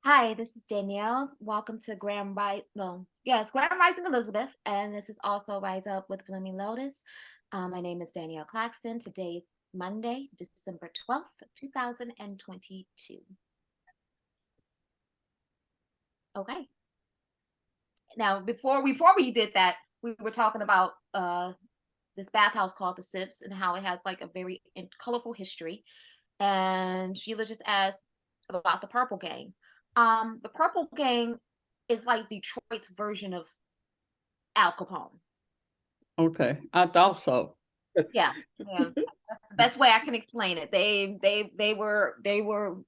Hi, this is Danielle. Welcome to Grand Rising Elizabeth, and this is also Rise Up with Blooming Lotus. My name is Danielle Claxton. Today is Monday, December 12th, 2022. Okay. Now, before we did that, we were talking about this bathhouse called the Sips and how it has like a very colorful history. And Sheila just asked about the Purple Gang. The Purple Gang is like Detroit's version of Al Capone. Okay, I thought so. Yeah, yeah. That's the best way I can explain it. They were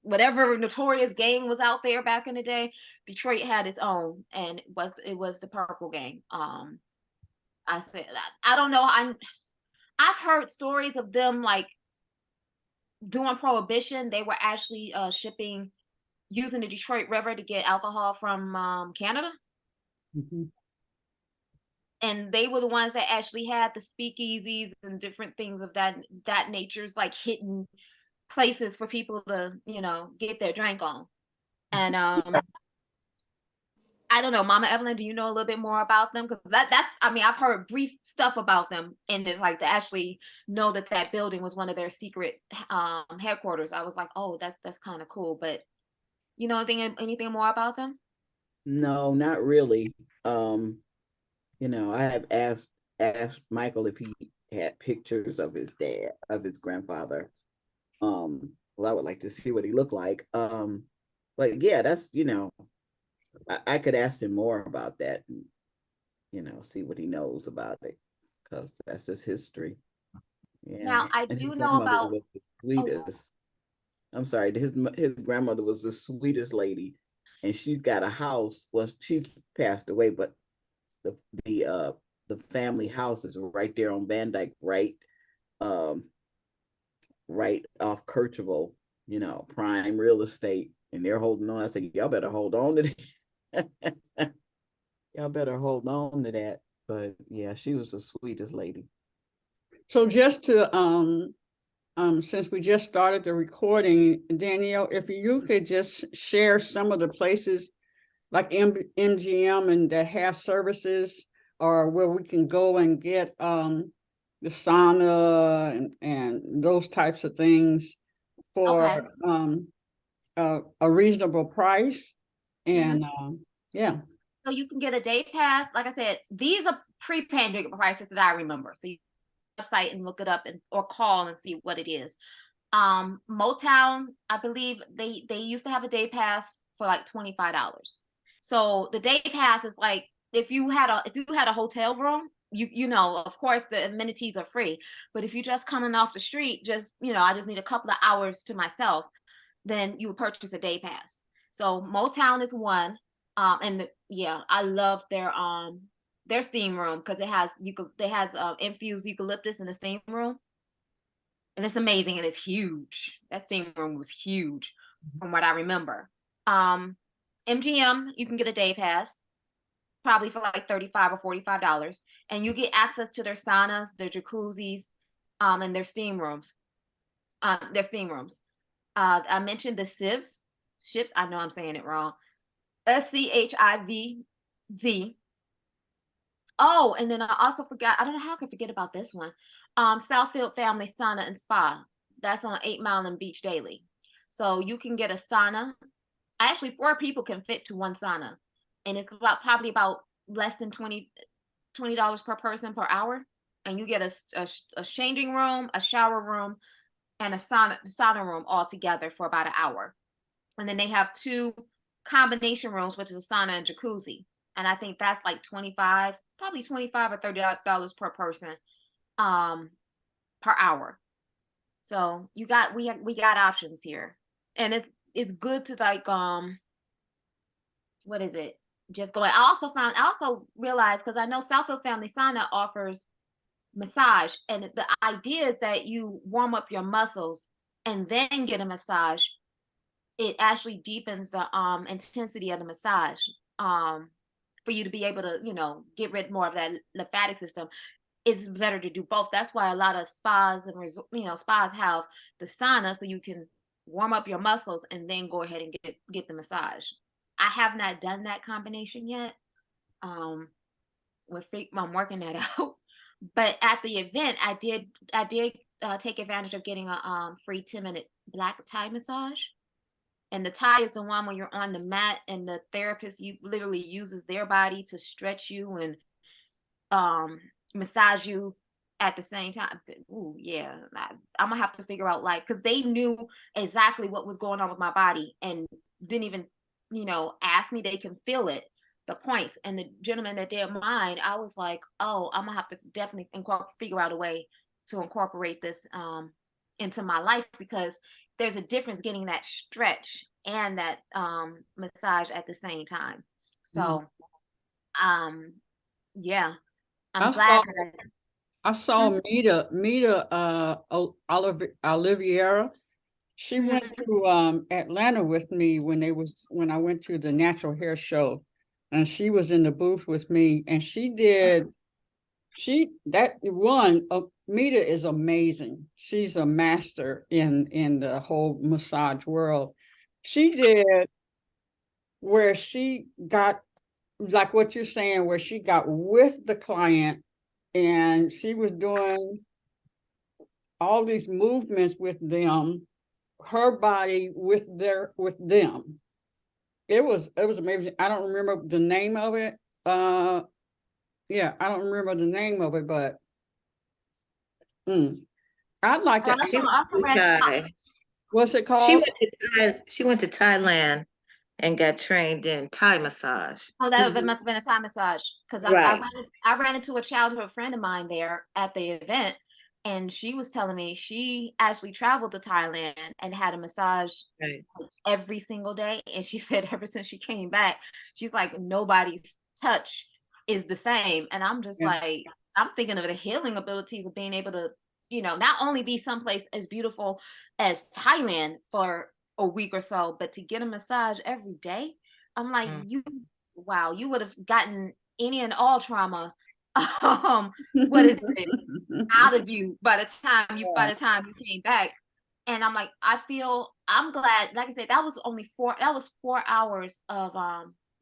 whatever notorious gang was out there back in the day. Detroit had its own, and it was the Purple Gang. I said that. I don't know. I've heard stories of them like during Prohibition. They were actually shipping using the Detroit River to get alcohol from Canada. Mhm. And they were the ones that actually had the speakeasies and different things of that nature's like hidden places for people to get their drink on. And I don't know, Mama Evelyn, do you know a little bit more about them? Because that's I mean, I've heard brief stuff about them, and then like to actually know that that building was one of their secret headquarters. I was like, oh, that's kind of cool. But you know anything more about them? No, not really. I have asked Michael if he had pictures of his dad, of his grandfather. Well, I would like to see what he looked like. But yeah, I could ask him more about that and, see what he knows about it because that's his history. Yeah. Now I And his do know grandmother about. was the Oh, sweetest. I'm sorry, his grandmother was the sweetest lady, and she's got a house. Well, she's passed away, but the the uh the family house is right there on Van Dyke, um right off Kercheval, prime real estate, and they're holding on. I said, y'all better hold on to that. Y'all better hold on to that. But yeah, she was the sweetest lady. So just to since we just started the recording, Danielle, if you could just share some of the places like MGM and that have services or where we can go and get the sauna and those types of things okay. for a reasonable price. Mhm. And yeah. So you can get a day pass. Like I said, these are pre-pandemic prices that I remember. So you can go to the website and look it up and or call and see what it is. Motown, I believe they used to have a day pass for like $25. So the day pass is like if you had a hotel room, of course the amenities are free. But if you're just coming off the street, just I just need a couple of hours to myself, then you would purchase a day pass. So Motown is one. Yeah, I love their steam room because it has infused eucalyptus in the steam room, and it's amazing and it's huge. That steam room was huge from what I remember. Um, MGM, you can get a day pass probably for like 35 or $45, and you get access to their saunas, their jacuzzis, and their steam rooms. Their steam rooms. I mentioned the sieves, ships. I know I'm saying it wrong. SCHIVZ. Oh, and then I also forgot. I don't know how I could forget about this one. Southfield Family Sauna and Spa. That's on 8 Mile and Beach Daily. So you can get a sauna. Actually, four people can fit to one sauna, and it's probably about less than $20 per person per hour. And you get a changing room, a shower room, and a sauna room all together for about an hour. And then they have two combination rooms, which is a sauna and jacuzzi. And I think that's like 25, probably 25 or $30 per person um per hour. So we got options here. And it's good to like what is it? Just going. I also realized because I know Southfield Family Sauna offers massage, and the idea is that you warm up your muscles and then get a massage. It actually deepens the intensity of the massage for you to be able to get rid more of that lymphatic system. It's better to do both. That's why a lot of spas and spas have the sauna, so you can warm up your muscles, and then go ahead and get the massage. I have not done that combination yet. I'm working that out. But at the event, I did take advantage of getting a free 10-minute black Thai massage. And the Thai is the one when you're on the mat and the therapist literally uses their body to stretch you and massage you at the same time. Ooh, yeah, I'm gonna have to figure out, like, because they knew exactly what was going on with my body and didn't even, ask me. They can feel it, the points. And the gentleman that did mine, I was like, oh, I'm gonna have to definitely figure out a way to incorporate this into my life, because there's a difference getting that stretch and that massage at the same time. So yeah, I'm glad that I saw Mita Oliviera. She went to Atlanta with me when I went to the natural hair show, and she was in the booth with me, and Mita is amazing. She's a master in the whole massage world. She did where she got, like what you're saying, where she got with the client and she was doing all these movements with them, her body with them. It was amazing. I don't remember the name of it. I don't remember the name of it, but I'd like to. What's it called? She went to Thailand and got trained in Thai massage. Oh, that must have been a Thai massage, because I ran into a childhood friend of mine there at the event, and she was telling me she actually traveled to Thailand and had a massage every single day. And she said ever since she came back, she's like, nobody's touch is the same. And I'm just like, I'm thinking of the healing abilities of being able to, not only be someplace as beautiful as Thailand for a week or so, but to get a massage every day. I'm like, you would have gotten any and all trauma what is it, out of you by the time you came back. And I'm like, I'm glad, like I said, that was 4 hours of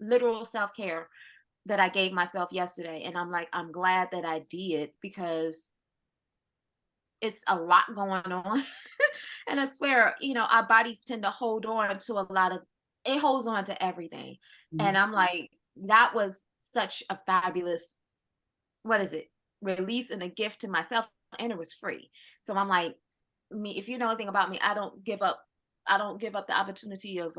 literal self-care that I gave myself yesterday. And I'm like, I'm glad that I did, because it's a lot going on. And I swear, our bodies tend to hold on to it holds on to everything. And I'm like, that was such a fabulous, release and a gift to myself, and it was free. So I'm like, if you know anything about me, I don't give up the opportunity of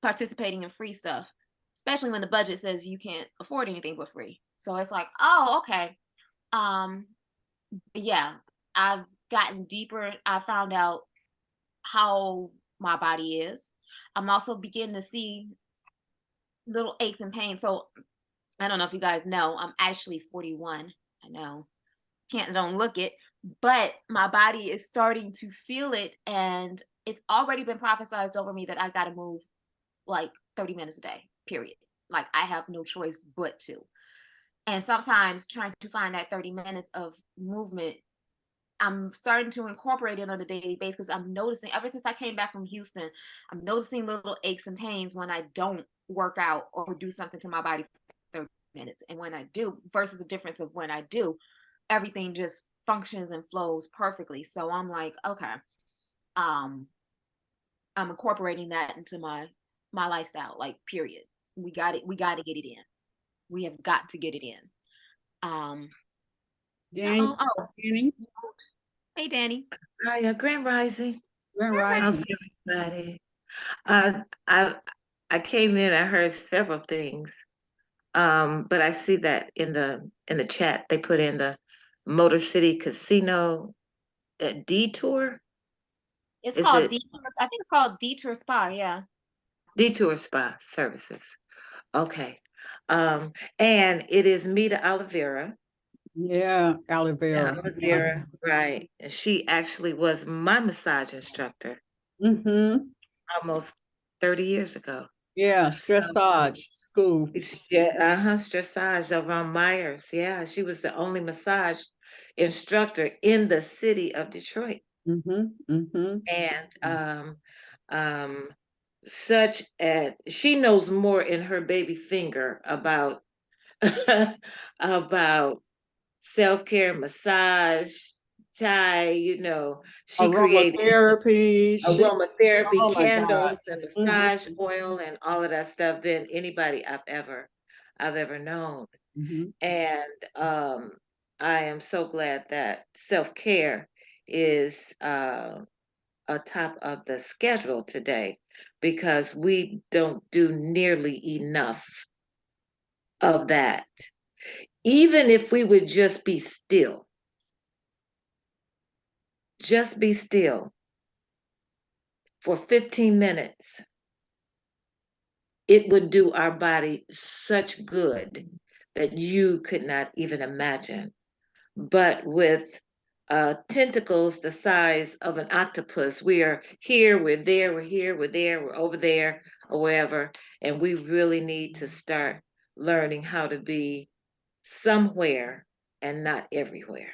participating in free stuff, especially when the budget says you can't afford anything for free. So it's like, oh, okay. Yeah, I've gotten deeper. I found out how my body is. I'm also beginning to see little aches and pains. So I don't know if you guys know, I'm actually 41. I know, don't look it, but my body is starting to feel it, and it's already been prophesized over me that I got to move like 30 minutes a day, period. Like, I have no choice but to. And sometimes trying to find that 30 minutes of movement, I'm starting to incorporate it on a daily basis, because I'm noticing, ever since I came back from Houston, I'm noticing little aches and pains when I don't work out or do something to my body for 30 minutes. And when I do, versus the difference of when I do, everything just functions and flows perfectly. So I'm like, okay, I'm incorporating that into my lifestyle, like, period. We got to get it in. We have got to get it in. Danny. Hey, Danny. Hi, Grand Rising. Grand Rising. How's everybody? I came in, I heard several things. But I see that in the chat they put in the Motor City Casino Detour. It's called Detour. I think it's called Detour Spa. Yeah. Detour Spa Services. Okay. And it is Mita Oliveira. Yeah, Oliveira. Oliveira, right. And she actually was my massage instructor almost 30 years ago. Yeah, Stressage School. Stressage over on Myers. Yeah, she was the only massage instructor in the city of Detroit. And she knows more in her baby finger about about self-care, massage, Thai, she created Aromatherapy. aromatherapy, Oh my God. candles and massage oil and all of that stuff than anybody I've ever known. And I am so glad that self-care is atop of the schedule today, because we don't do nearly enough of that. Even if we would just be still for 15 minutes, it would do our body such good that you could not even imagine. But with tentacles the size of an octopus, we are here, we're there, we're here, we're there, we're over there, or wherever. And we really need to start learning how to be somewhere and not everywhere.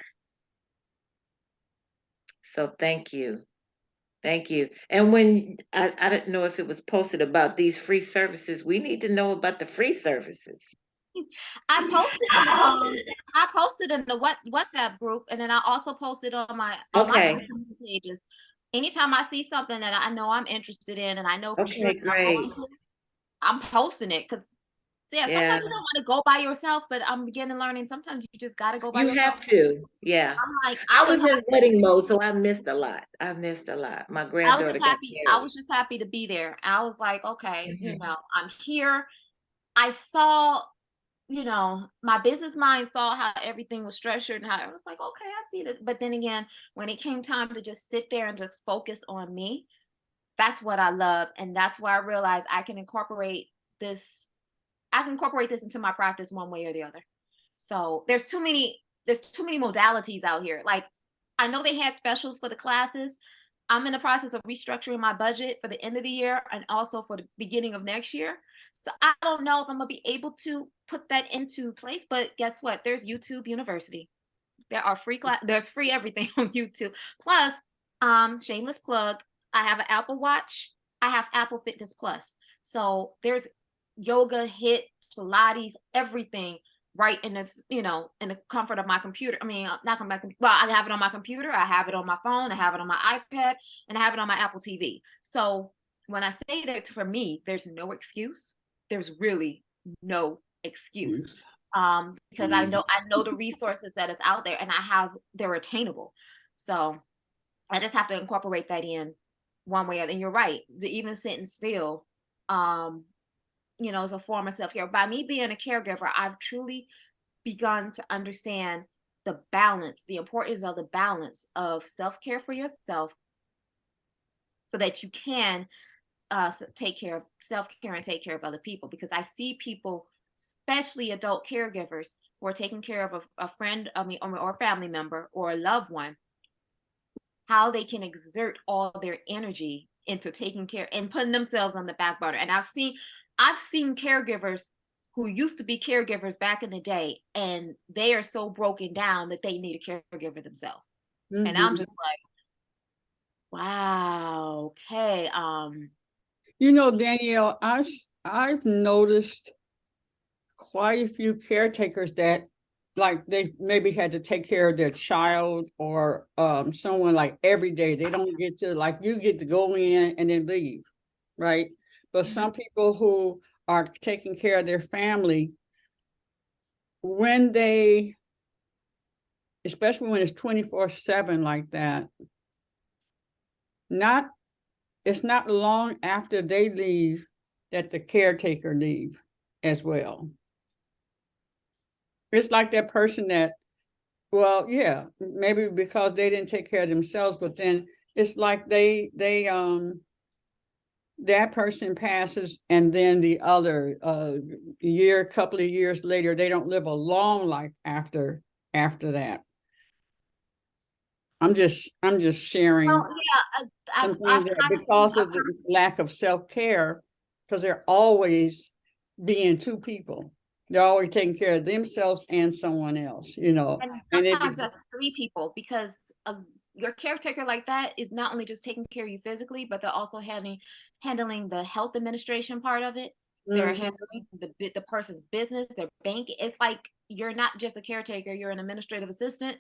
So thank you. Thank you. And when I didn't know if it was posted about these free services, we need to know about the free services. I posted in the WhatsApp group, and then I also posted on my Okay. social media pages. Anytime I see something that I know I'm interested in, and I know for sure Okay, that I'm going great. to, I'm posting it, because sometimes Yeah, you don't want to go by yourself, but I'm beginning learning sometimes you just got to go by you yourself. have to. Yeah. I'm like, I was in wedding mode, so I missed a lot. My I was granddaughter just got happy. I married. was just happy to be there. I was like, okay, Mhm. I'm here. I saw, my business mind saw how everything was structured, and how I was like, okay, I see this. But then again, when it came time to just sit there and just focus on me, that's what I love. And that's where I realized I can incorporate this. I can incorporate this into my practice one way or the other. So there's too many modalities out here. Like, I know they had specials for the classes. I'm in the process of restructuring my budget for the end of the year and also for the beginning of next year. So I don't know if I'm gonna be able to put that into place, but guess what? There's YouTube University. There are there's free everything on YouTube. Plus, shameless plug, I have an Apple Watch. I have Apple Fitness Plus. So there's yoga, hit, Pilates, everything right in this, in the comfort of my computer. I mean, not on my well, I have it on my computer, I have it on my phone, I have it on my iPad, and I have it on my Apple TV. So when I say that, for me, there's no excuse. There's really no excuse. Because I know the resources that is out there, and they're attainable. So I just have to incorporate that in one way or the other. And you're right, even sitting still, is a form of self-care. By me being a caregiver, I've truly begun to understand the importance of the balance of self-care for yourself, so that you can take care of self-care and take care of other people. Because I see people, especially adult caregivers, who are taking care of a friend, or a family member or a loved one, how they can exert all their energy into taking care and putting themselves on the back burner. And I've seen caregivers who used to be caregivers back in the day, and they are so broken down that they need a caregiver themselves. And I'm just like, wow, okay. Danielle, I've noticed quite a few caretakers that, like, they maybe had to take care of their child or someone, like, every day. They don't get to, like, you get to go in and then leave, right? But some people who are taking care of their family, when they, especially when it's 24/7 like that, it's not long after they leave that the caretaker leave as well. It's like that person that, well, yeah, maybe because they didn't take care of themselves, but then it's like that person passes, and then the other couple of years later, they don't live a long life after that. I'm just sharing Well, yeah, some I've things that, constantly, because of the lack of self-care, because they're always being two people. They're always taking care of themselves and someone else, and and sometimes that's three people, because your caretaker like that is not only just taking care of you physically, but they're also handling the health administration part of it. They're handling the person's business, their bank. It's like you're not just a caretaker, you're an administrative assistant,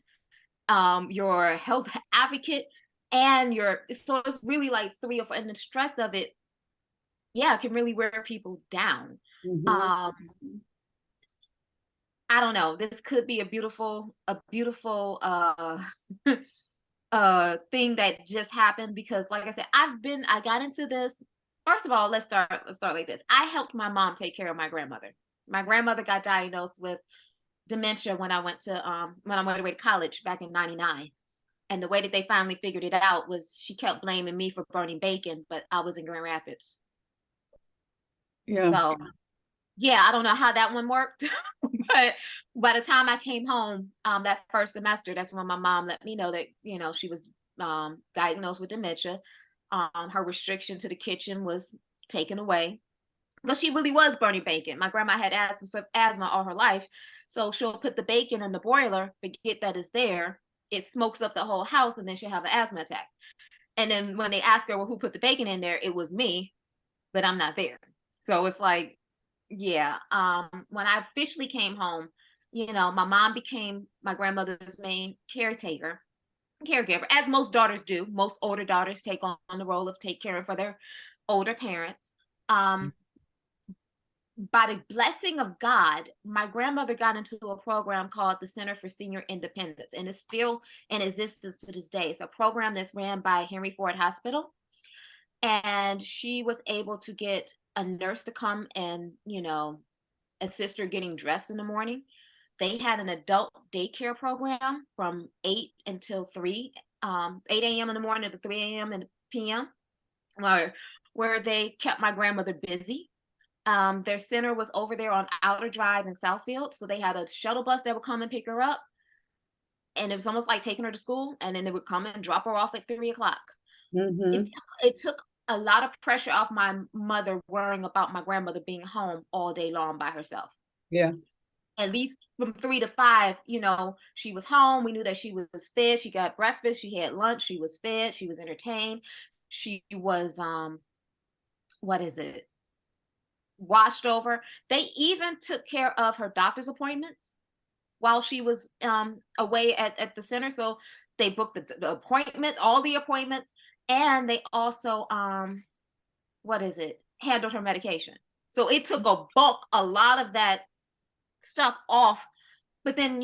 you're a health advocate, and so it's really like three or four, and the stress of it, yeah, it can really wear people down. I don't know. This could be a beautiful thing that just happened, because like I said, I got into this. First of all, let's start like this. I helped my mom take care of my grandmother. My grandmother got diagnosed with dementia when I went away to college back in '99. And the way that they finally figured it out was she kept blaming me for burning bacon, but I was in Grand Rapids. Yeah. So yeah, I don't know how that one worked, but by the time I came home, that first semester, that's when my mom let me know that, she was diagnosed with dementia. Her restriction to the kitchen was taken away, because she really was burning bacon. My grandma had asthma all her life, so she'll put the bacon in the boiler, forget that it's there, it smokes up the whole house, and then she'll have an asthma attack. And then when they ask her, well, who put the bacon in there, it was me, but I'm not there. So it's like, yeah. When I officially came home, my mom became my grandmother's main caregiver, as most daughters do. Most older daughters take on the role of take care for their older parents. By the blessing of God, my grandmother got into a program called the Center for Senior Independence, and it's still in existence to this day. It's a program that's ran by Henry Ford Hospital, and she was able to get a nurse to come and, assist her getting dressed in the morning. They had an adult daycare program from 8 until 3, 8 a.m. in the morning to 3 a.m. and p.m., where they kept my grandmother busy. Their center was over there on Outer Drive in Southfield, so they had a shuttle bus that would come and pick her up, and it was almost like taking her to school, and then they would come and drop her off at 3 o'clock. It took a lot of pressure off my mother worrying about my grandmother being home all day long by herself. Yeah. At least from 3 to 5, she was home. We knew that she was fed. She got breakfast. She had lunch. She was fed. She was entertained. She was, washed over. They even took care of her doctor's appointments while she was away at the center. So they booked the appointments, all the appointments, and they also handled her medication. So it took a lot of that stuff off. But then,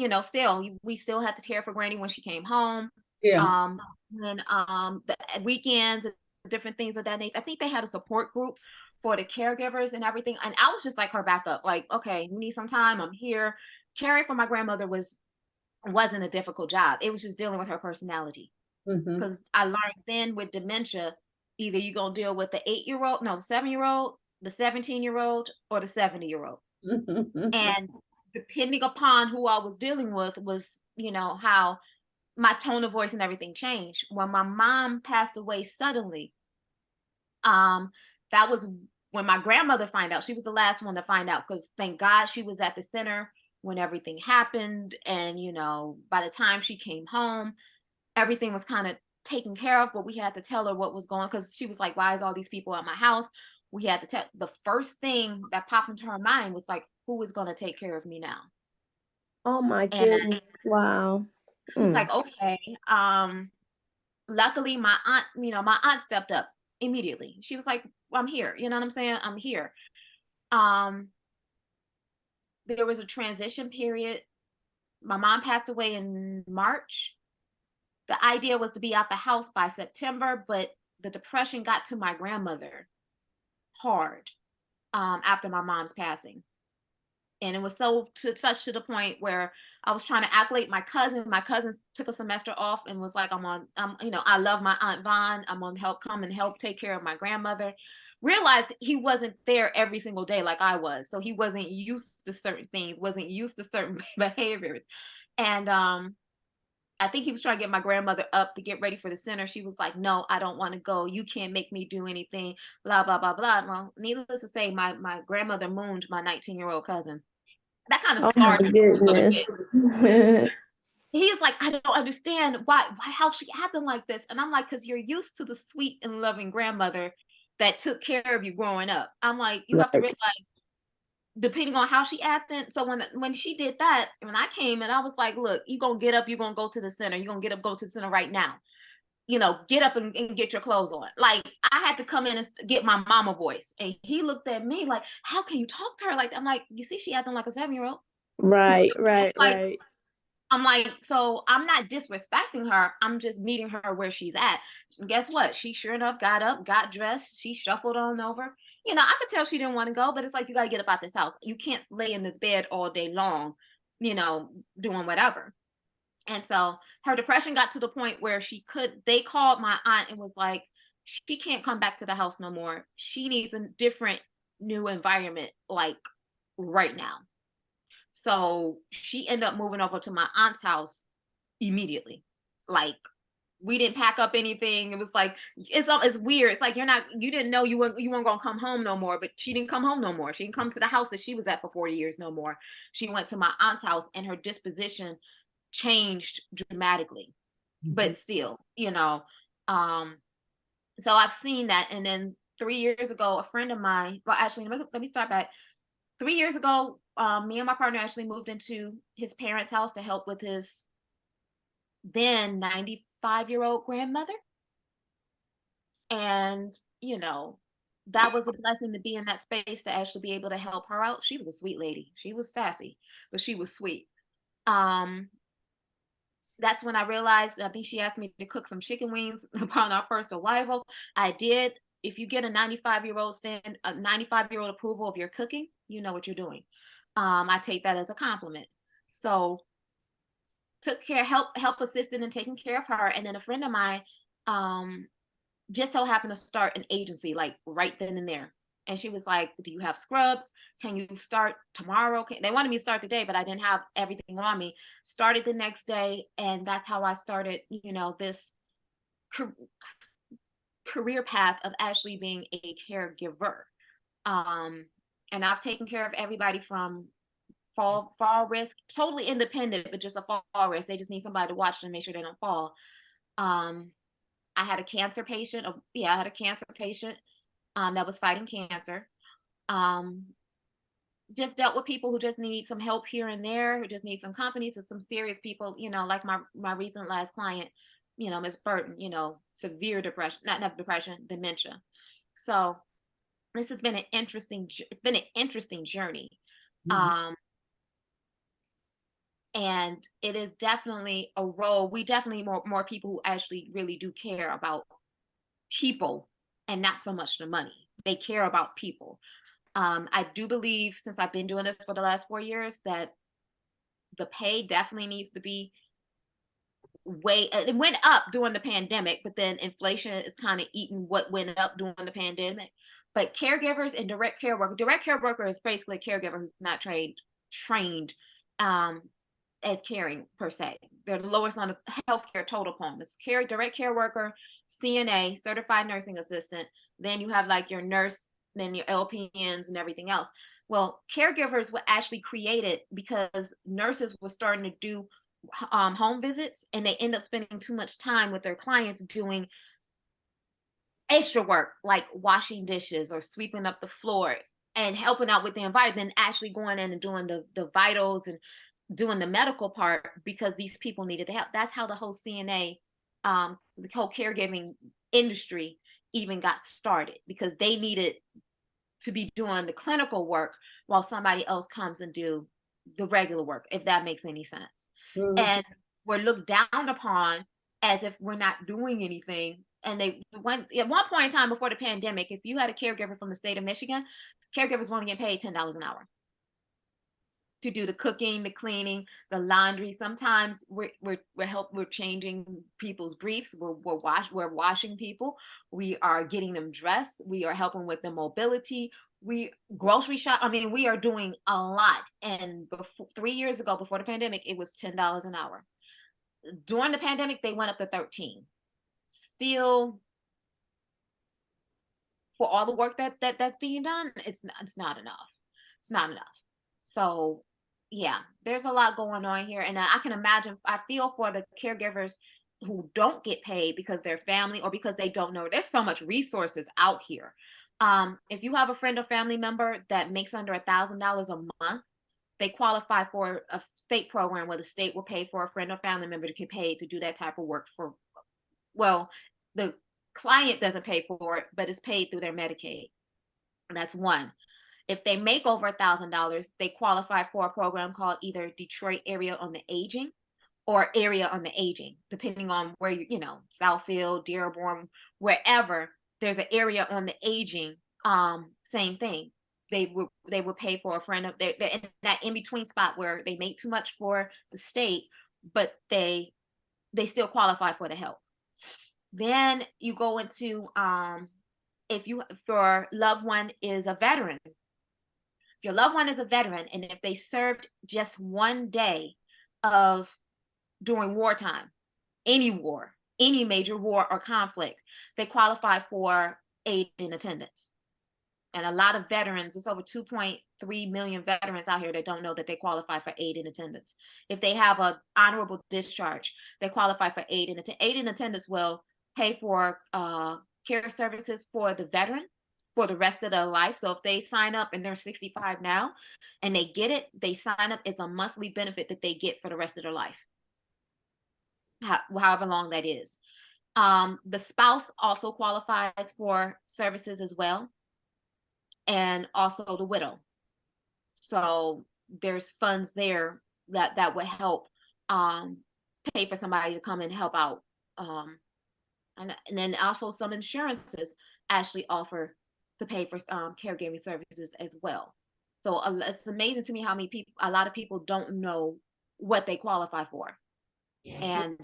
we still had to care for Granny when she came home. Yeah. When the weekends and different things of that nature. I think they had a support group for the caregivers and everything. And I was just like her backup, like, okay, you need some time, I'm here. Caring for my grandmother wasn't a difficult job. It was just dealing with her personality. Because I learned then with dementia, either you're going to deal with the 7-year-old, the 17-year-old, or the 70-year-old. And depending upon who I was dealing with was, how my tone of voice and everything changed. When my mom passed away suddenly, that was when my grandmother found out. She was the last one to find out, because thank God she was at the center when everything happened. And, by the time she came home, everything was kind of taken care of, but we had to tell her what was going on, because she was like, why is all these people at my house? We had to tell. The first thing that popped into her mind was like, who is going to take care of me now? Oh my goodness. Wow. She was like, okay. Luckily my aunt stepped up immediately. She was like, well, I'm here. You know what I'm saying? I'm here. There was a transition period. My mom passed away in March. The idea was to be out the house by September, but the depression got to my grandmother hard after my mom's passing. And it was such to the point where I was trying to accolade my cousin. My cousin took a semester off and was like, I love my Aunt Vaughn. I'm going to come and help take care of my grandmother. Realized he wasn't there every single day like I was. So he wasn't used to certain things, wasn't used to certain behaviors. And I think he was trying to get my grandmother up to get ready for the center. She was like, no, I don't want to go. You can't make me do anything, blah, blah, blah, blah. Well, needless to say, my grandmother mooned my 19-year-old cousin. That kind of Oh my scarred me a little goodness. bit. he's like, I don't understand why how she acting like this. And I'm like, because you're used to the sweet and loving grandmother that took care of you growing up. I'm like, you have to Right. realize, depending on how she acted. So when she did that, when I came and I was like, look, you gonna get up, you're gonna go to the center, you're gonna get up, go to the center right now. Get up and get your clothes on. Like, I had to come in and get my mama voice. And he looked at me like, how can you talk to her like that? I'm like, you see, she acting like a 7-year-old. Right, right, Like, right. I'm like, so I'm not disrespecting her. I'm just meeting her where she's at. And guess what? She sure enough got up, got dressed. She shuffled on over. I could tell she didn't want to go, but it's like, you got to get up out this house. You can't lay in this bed all day long, doing whatever. And so her depression got to the point where they called my aunt and was like, she can't come back to the house no more. She needs a different new environment, like right now. So she ended up moving over to my aunt's house immediately. Like, we didn't pack up anything. It was like, it's weird. It's like, you didn't know you weren't gonna come home no more, but she didn't come home no more. She didn't come to the house that she was at for 40 years no more. She went to my aunt's house, and her disposition changed dramatically. But still, so I've seen that. And then 3 years ago, a friend of mine, well, actually, let me start back. 3 years ago, me and my partner actually moved into his parents' house to help with his then 95-year-old grandmother. And, that was a blessing to be in that space, to actually be able to help her out. She was a sweet lady. She was sassy, but she was sweet. That's when I realized, I think she asked me to cook some chicken wings upon our first arrival. I did. If you get a 95-year-old approval of your cooking, you know what you're doing. I take that as a compliment. So took care, help assisted in taking care of her. And then a friend of mine just so happened to start an agency like right then and there. And she was like, do you have scrubs? Can you start tomorrow? They wanted me to start today, but I didn't have everything on me. Started the next day. And that's how I started, this career path of actually being a caregiver. And I've taken care of everybody from fall risk, totally independent, but just a fall risk. They just need somebody to watch them, make sure they don't fall. I had a cancer patient. I had a cancer patient that was fighting cancer. Just dealt with people who just need some help here and there, who just need some company, to some serious people, like my recent last client, Miss Burton, severe depression, not depression, dementia. So this has been it's been an interesting journey. And it is definitely a role. We definitely need more people who actually really do care about people and not so much the money. They care about people. I do believe, since I've been doing this for the last 4 years, that the pay definitely needs to be it went up during the pandemic, but then inflation is kind of eating what went up during the pandemic. But caregivers and direct care worker is basically a caregiver who's not trained as caring per se. They're the lowest on the healthcare total poem. It's direct care worker, CNA, certified nursing assistant. Then you have like your nurse, then your LPNs and everything else. Well, caregivers were actually created because nurses were starting to do home visits, and they end up spending too much time with their clients doing extra work like washing dishes or sweeping up the floor and helping out with the environment, actually going in and doing the vitals and doing the medical part, because these people needed the help. That's how the whole CNA, the whole caregiving industry even got started, because they needed to be doing the clinical work while somebody else comes and do the regular work, if that makes any sense. And we're looked down upon as if we're not doing anything. And they went at one point in time before the pandemic, if you had a caregiver from the state of Michigan, caregivers were only getting paid $10 an hour to do the cooking, the cleaning, the laundry. Sometimes we're changing people's briefs. We're washing people. We are getting them dressed. We are helping with the mobility. We grocery shop. I mean, we are doing a lot. And 3 years ago, before the pandemic, it was $10 an hour. During the pandemic, they went up to 13. Still, for all the work that's being done, it's not enough. It's not enough. So yeah, there's a lot going on here. And I can imagine, I feel for the caregivers who don't get paid because their family or because they don't know. There's so much resources out here. If you have a friend or family member that makes under $1,000 a month, they qualify for a state program where the state will pay for a friend or family member to get paid to do that type of work for, well, the client doesn't pay for it, but it's paid through their Medicaid. And that's one. If they make over $1,000, they qualify for a program called either Detroit Area on the Aging or Area on the Aging, depending on where you know, Southfield, Dearborn, wherever there's an area on the aging. Same thing. They would pay for a friend of they're in that in between spot where they make too much for the state, but they still qualify for the help. Then you go into if your loved one is a veteran. If your loved one is a veteran and if they served just one day of during wartime, any war, any major war or conflict, they qualify for aid in attendance. And a lot of veterans, it's over 2.3 million veterans out here that don't know that they qualify for aid in attendance. If they have an honorable discharge, they qualify for aid in attendance. Aid in attendance will pay for care services for the veteran for the rest of their life. So if they sign up and they're 65 now and they get it, they sign up, it's a monthly benefit that they get for the rest of their life, however long that is. The spouse also qualifies for services as well, and also the widow. So there's funds there that would help pay for somebody to come and help out. And then also some insurances actually offer to pay for caregiving services as well. So it's amazing to me how many people, a lot of people don't know what they qualify for. And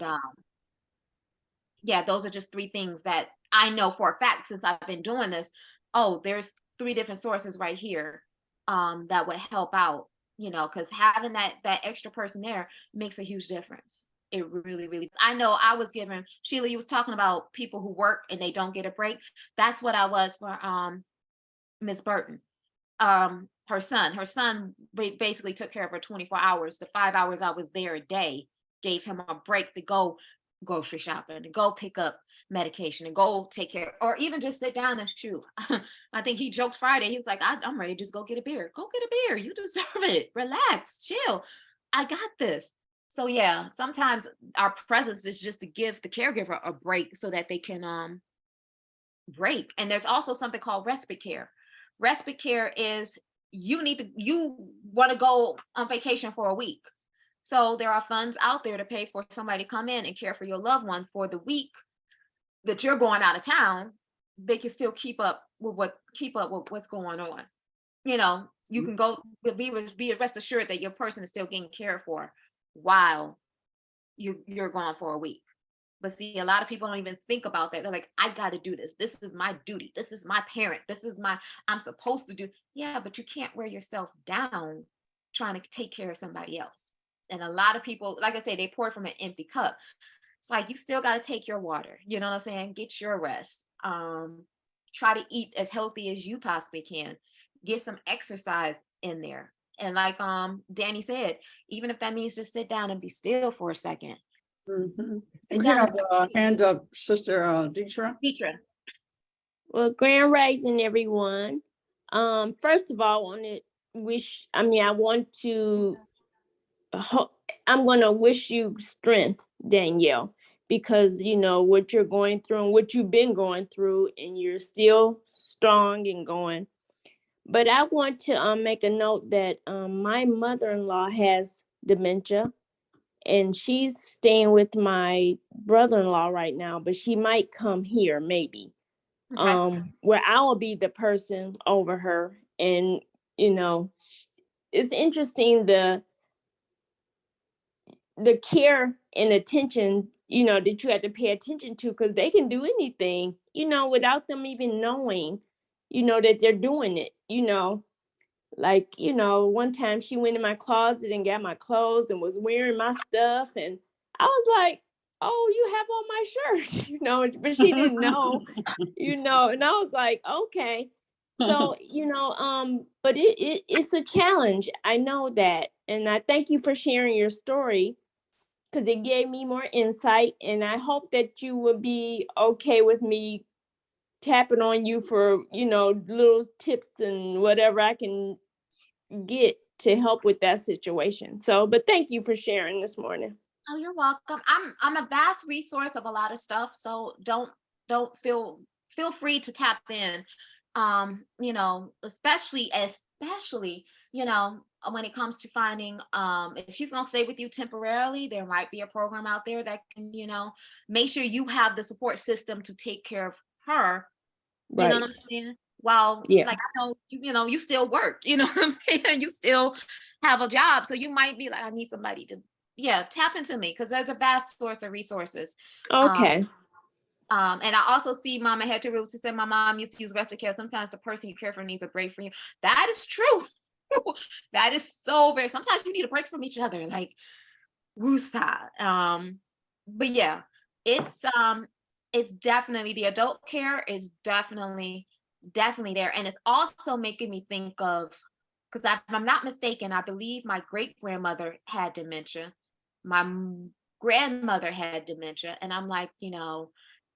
yeah, those are just three things that I know for a fact since I've been doing this. Oh, there's 3 different sources right here that would help out, you know, because having that extra person there makes a huge difference. It really, really, I know I was given, Sheila, you was talking about people who work and they don't get a break. That's what I was for Miss Burton. Her son basically took care of her 24 hours. The 5 hours I was there a day gave him a break to go grocery shopping, to go pick up medication, and go take care, or even just sit down and chew. I think he joked Friday. He was like, I'm ready to just go get a beer. Go get a beer. You deserve it. Relax, chill. I got this. So yeah, sometimes our presence is just to give the caregiver a break so that they can break. And there's also something called respite care. Respite care is you want to go on vacation for a week. So there are funds out there to pay for somebody to come in and care for your loved one for the week that you're going out of town. They can still keep up with what's going on. You know, you can go be rest assured that your person is still getting cared for while you're gone for a week. But see, a lot of people don't even think about that. They're like, I got to do this. This is my duty. This is my parent. I'm supposed to do. Yeah, but you can't wear yourself down trying to take care of somebody else. And a lot of people, like I say, they pour from an empty cup. It's like, you still got to take your water. You know what I'm saying? Get your rest. Try to eat as healthy as you possibly can. Get some exercise in there. And like Danny said, even if that means just sit down and be still for a second. We have a hand up, Sister Deetra. Well, grand rising, everyone. First of all, I'm going to wish you strength, Danyelle, because you know what you're going through and what you've been going through, and you're still strong and going. But I want to make a note that my mother-in-law has dementia, and she's staying with my brother-in-law right now, but she might come here maybe. Okay. Where I will be the person over her. And you know, it's interesting the care and attention, you know, that you have to pay attention to, because they can do anything, you know, without them even knowing, you know, that they're doing it, you know. Like, you know, one time she went in my closet and got my clothes and was wearing my stuff. And I was like, oh, you have on my shirt, you know, but she didn't know, you know. And I was like, okay. So, but it's a challenge. I know that. And I thank you for sharing your story because it gave me more insight. And I hope that you will be okay with me tapping on you for, little tips and whatever I can get to help with that situation. So, but thank you for sharing this morning. Oh, you're welcome. I'm a vast resource of a lot of stuff, so don't feel free to tap in. Especially, when it comes to finding if she's gonna stay with you temporarily, there might be a program out there that can, make sure you have the support system to take care of her. You know what Right. I'm saying? While Yeah. like I know you still work, you know what I'm saying? You still have a job. So you might be like, I need somebody to tap into me because there's a vast source of resources. Um, Okay. and I also see Mama had to rules to say my mom used to use respite care. Sometimes the person you care for needs a break from you. That is true. That is so very sometimes you need a break from each other. Like woosah. But yeah, it's definitely the adult care is definitely there. And it's also making me think of because if I'm not mistaken, I believe my great grandmother had dementia. My grandmother had dementia. And I'm like,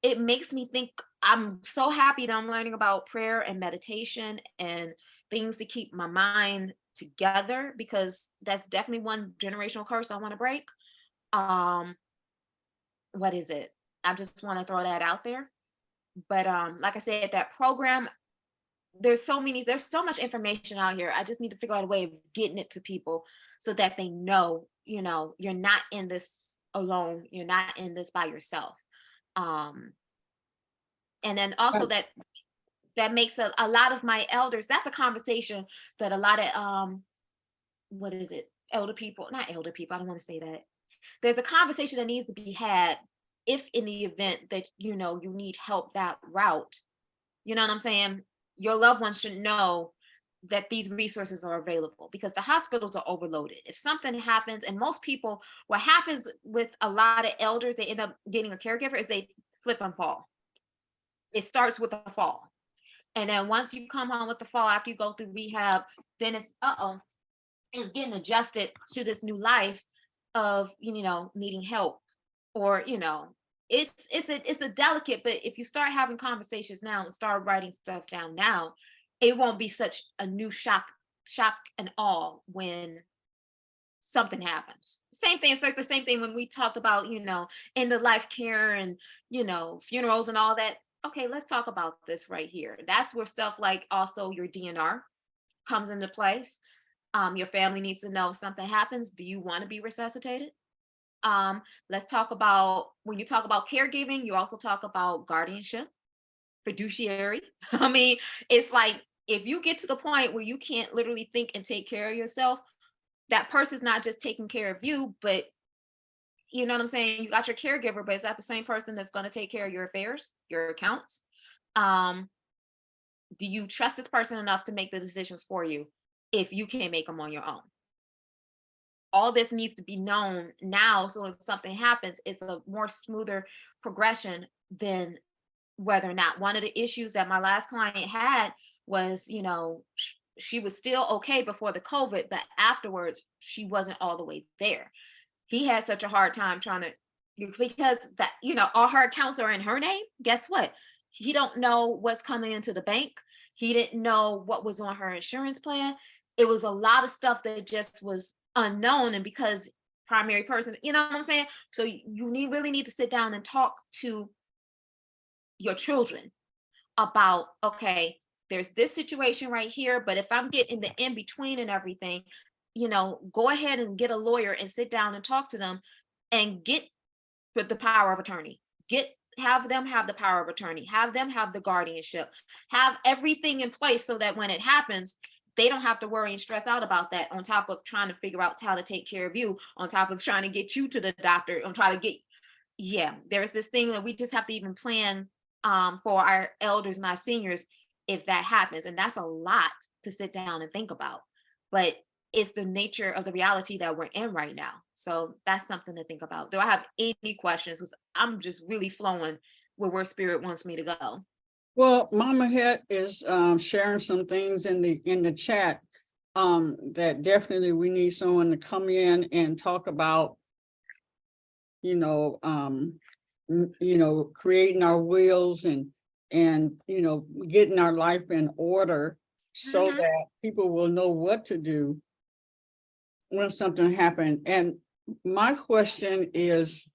it makes me think I'm so happy that I'm learning about prayer and meditation and things to keep my mind together because that's definitely one generational curse I want to break. Um, what is it? I just want to throw that out there. But like I said, that program, there's so much information out here. I just need to figure out a way of getting it to people so that they know, you're not in this alone. You're not in this by yourself. Um, and then also Right. that makes a lot of my elders, that's a conversation that a lot of what is it? Elder people, not elder people, I don't want to say that. There's a conversation that needs to be had if in the event that you need help that route. You know what I'm saying? Your loved ones should know that these resources are available because the hospitals are overloaded. If something happens, and most people, what happens with a lot of elders, they end up getting a caregiver is they slip and fall. It starts with a fall. And then once you come home with the fall, after you go through rehab, then it's getting adjusted to this new life of needing help or it's a delicate, but if you start having conversations now and start writing stuff down now, it won't be such a new shock and awe when something happens. Same thing, it's like the same thing when we talked about end of life care and funerals and all that. Okay, let's talk about this right here. That's where stuff like also your DNR comes into place. Your family needs to know if something happens, do you want to be resuscitated? Let's talk about when you talk about caregiving, you also talk about guardianship, fiduciary. I mean, it's like if you get to the point where you can't literally think and take care of yourself, that person's not just taking care of you, but you know what I'm saying? You got your caregiver, but is that the same person that's going to take care of your affairs, your accounts? Um, do you trust this person enough to make the decisions for you if you can't make them on your own? All this needs to be known now so if something happens it's a more smoother progression than whether or not. One of the issues that my last client had was she was still okay before the COVID, but afterwards she wasn't all the way there. He had such a hard time trying to because that all her accounts are in her name. Guess what? He don't know what's coming into the bank. He didn't know what was on her insurance plan. It was a lot of stuff that just was unknown, and because primary person, you know what I'm saying? So you really need to sit down and talk to your children about, okay, there's this situation right here, but if I'm getting the in between and everything, go ahead and get a lawyer and sit down and talk to them and get with the power of attorney. Have them have the power of attorney, have them have the guardianship, have everything in place so that when it happens, they don't have to worry and stress out about that on top of trying to figure out how to take care of you, on top of trying to get you to the doctor, on trying to get, there's this thing that we just have to even plan for our elders and our seniors if that happens. And that's a lot to sit down and think about. But it's the nature of the reality that we're in right now. So that's something to think about. Do I have any questions? Because I'm just really flowing where spirit wants me to go. Well, Mama Het is sharing some things in the chat that definitely we need someone to come in and talk about, creating our wills and getting our life in order so Mhm. that people will know what to do when something happened. And my question is,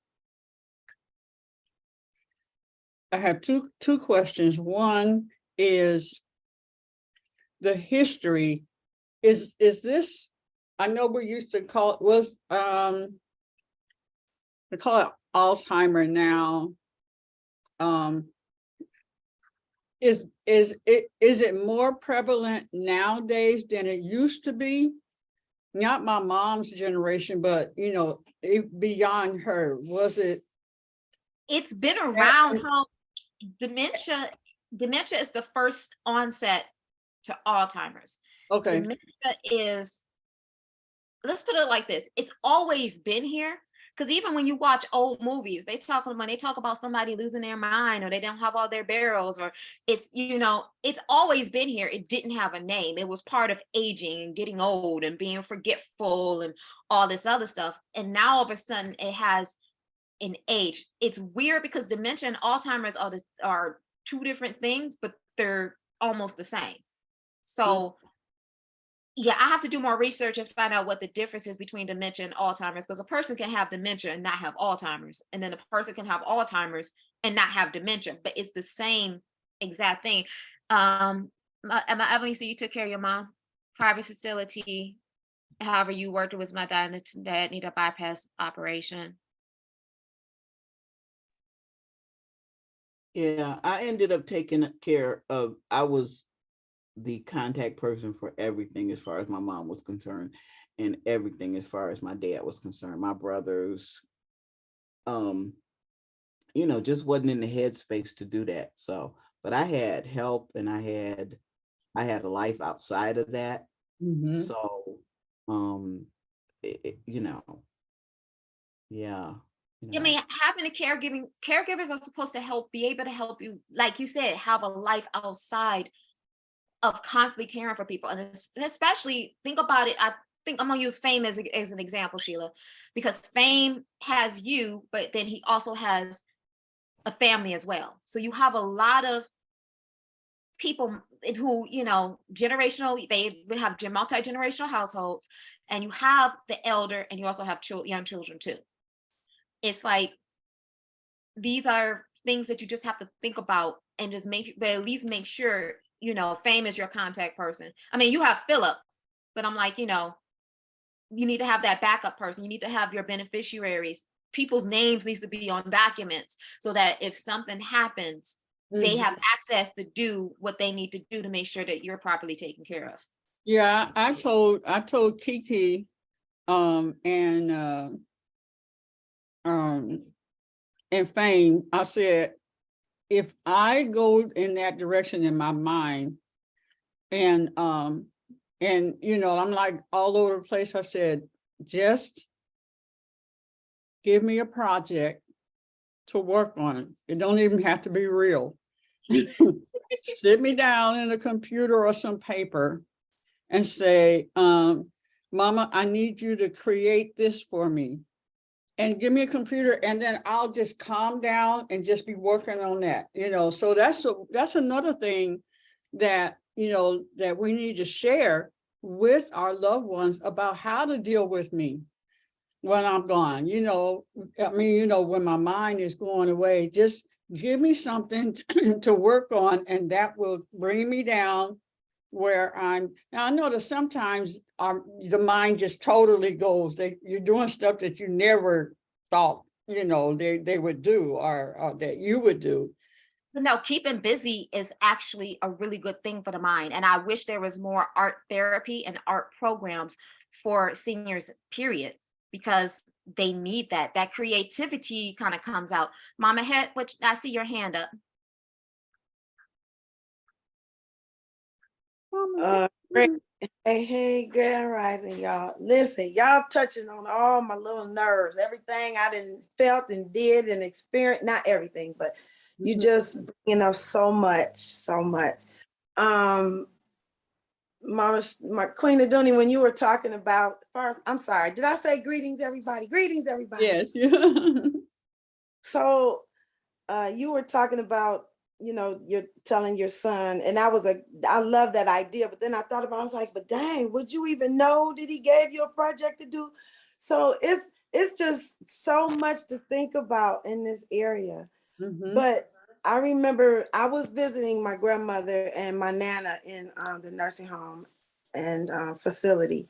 I have two questions. One is the history. Is this, I know we used to call it, we call it Alzheimer now. Is it more prevalent nowadays than it used to be? Not my mom's generation, but beyond her, was it? It's been around. How dementia is the first onset to Alzheimer's. Okay, Dementia is, let's put it like this, it's always been here. Because even when you watch old movies, when they talk about somebody losing their mind, or they don't have all their barrels, or it's always been here. It didn't have a name. It was part of aging and getting old and being forgetful and all this other stuff. And now all of a sudden it has an age. It's weird because dementia and Alzheimer's are two different things, but they're almost the same. So yeah, I have to do more research and find out what the difference is between dementia and Alzheimer's, because a person can have dementia and not have Alzheimer's, and then a person can have Alzheimer's and not have dementia, but it's the same exact thing. Emily, so you took care of your mom, private facility. However, you worked with my dad, and dad need a bypass operation. Yeah, I ended up taking care of, I was the contact person for everything as far as my mom was concerned, and everything as far as my dad was concerned. My brothers, just wasn't in the headspace to do that. So, but I had help, and I had a life outside of that. So, yeah. I mean, having caregivers are supposed to be able to help you, like you said, have a life outside of constantly caring for people. And especially think about it. I think I'm gonna use Fame as an example, Sheila, because Fame has you, but then he also has a family as well. So you have a lot of people who, generational, they have multi-generational households, and you have the elder, and you also have young children too. It's like, these are things that you just have to think about and just but at least make sure, Fame is your contact person. I mean, you have Philip, but I'm like, you need to have that backup person. You need to have your beneficiaries. People's names needs to be on documents so that if something happens, they have access to do what they need to do to make sure that you're properly taken care of. Yeah, I told Kiki and Fame, I said, if I go in that direction in my mind, and I'm like all over the place, I said, just give me a project to work on. It don't even have to be real. Sit me down in a computer or some paper and say, Mama, I need you to create this for me. And give me a computer, and then I'll just calm down and just be working on that. So that's another thing that that we need to share with our loved ones about how to deal with me when I'm gone. When my mind is going away, just give me something to work on, and that will bring me down where now I know that sometimes the mind just totally goes, you're doing stuff that you never thought, they would do, or that you would do. No, keeping busy is actually a really good thing for the mind. And I wish there was more art therapy and art programs for seniors, period, because they need that. That creativity kind of comes out. Mama Het, which I see your hand up. Great. Hey, Grand Rising, y'all. Listen, y'all touching on all my little nerves, everything I didn't felt and did and experienced, not everything, but You just bringing up so much, so much. Mama, my Queen Aduni, when you were talking about first, I'm sorry, did I say greetings, everybody? Greetings, everybody. Yes. So you were talking about, you know, you're telling your son, and I love that idea, but then I thought about, I was like, but dang, would you even know that he gave you a project to do? So it's just so much to think about in this area. But I remember I was visiting my grandmother and my nana in the nursing home and facility.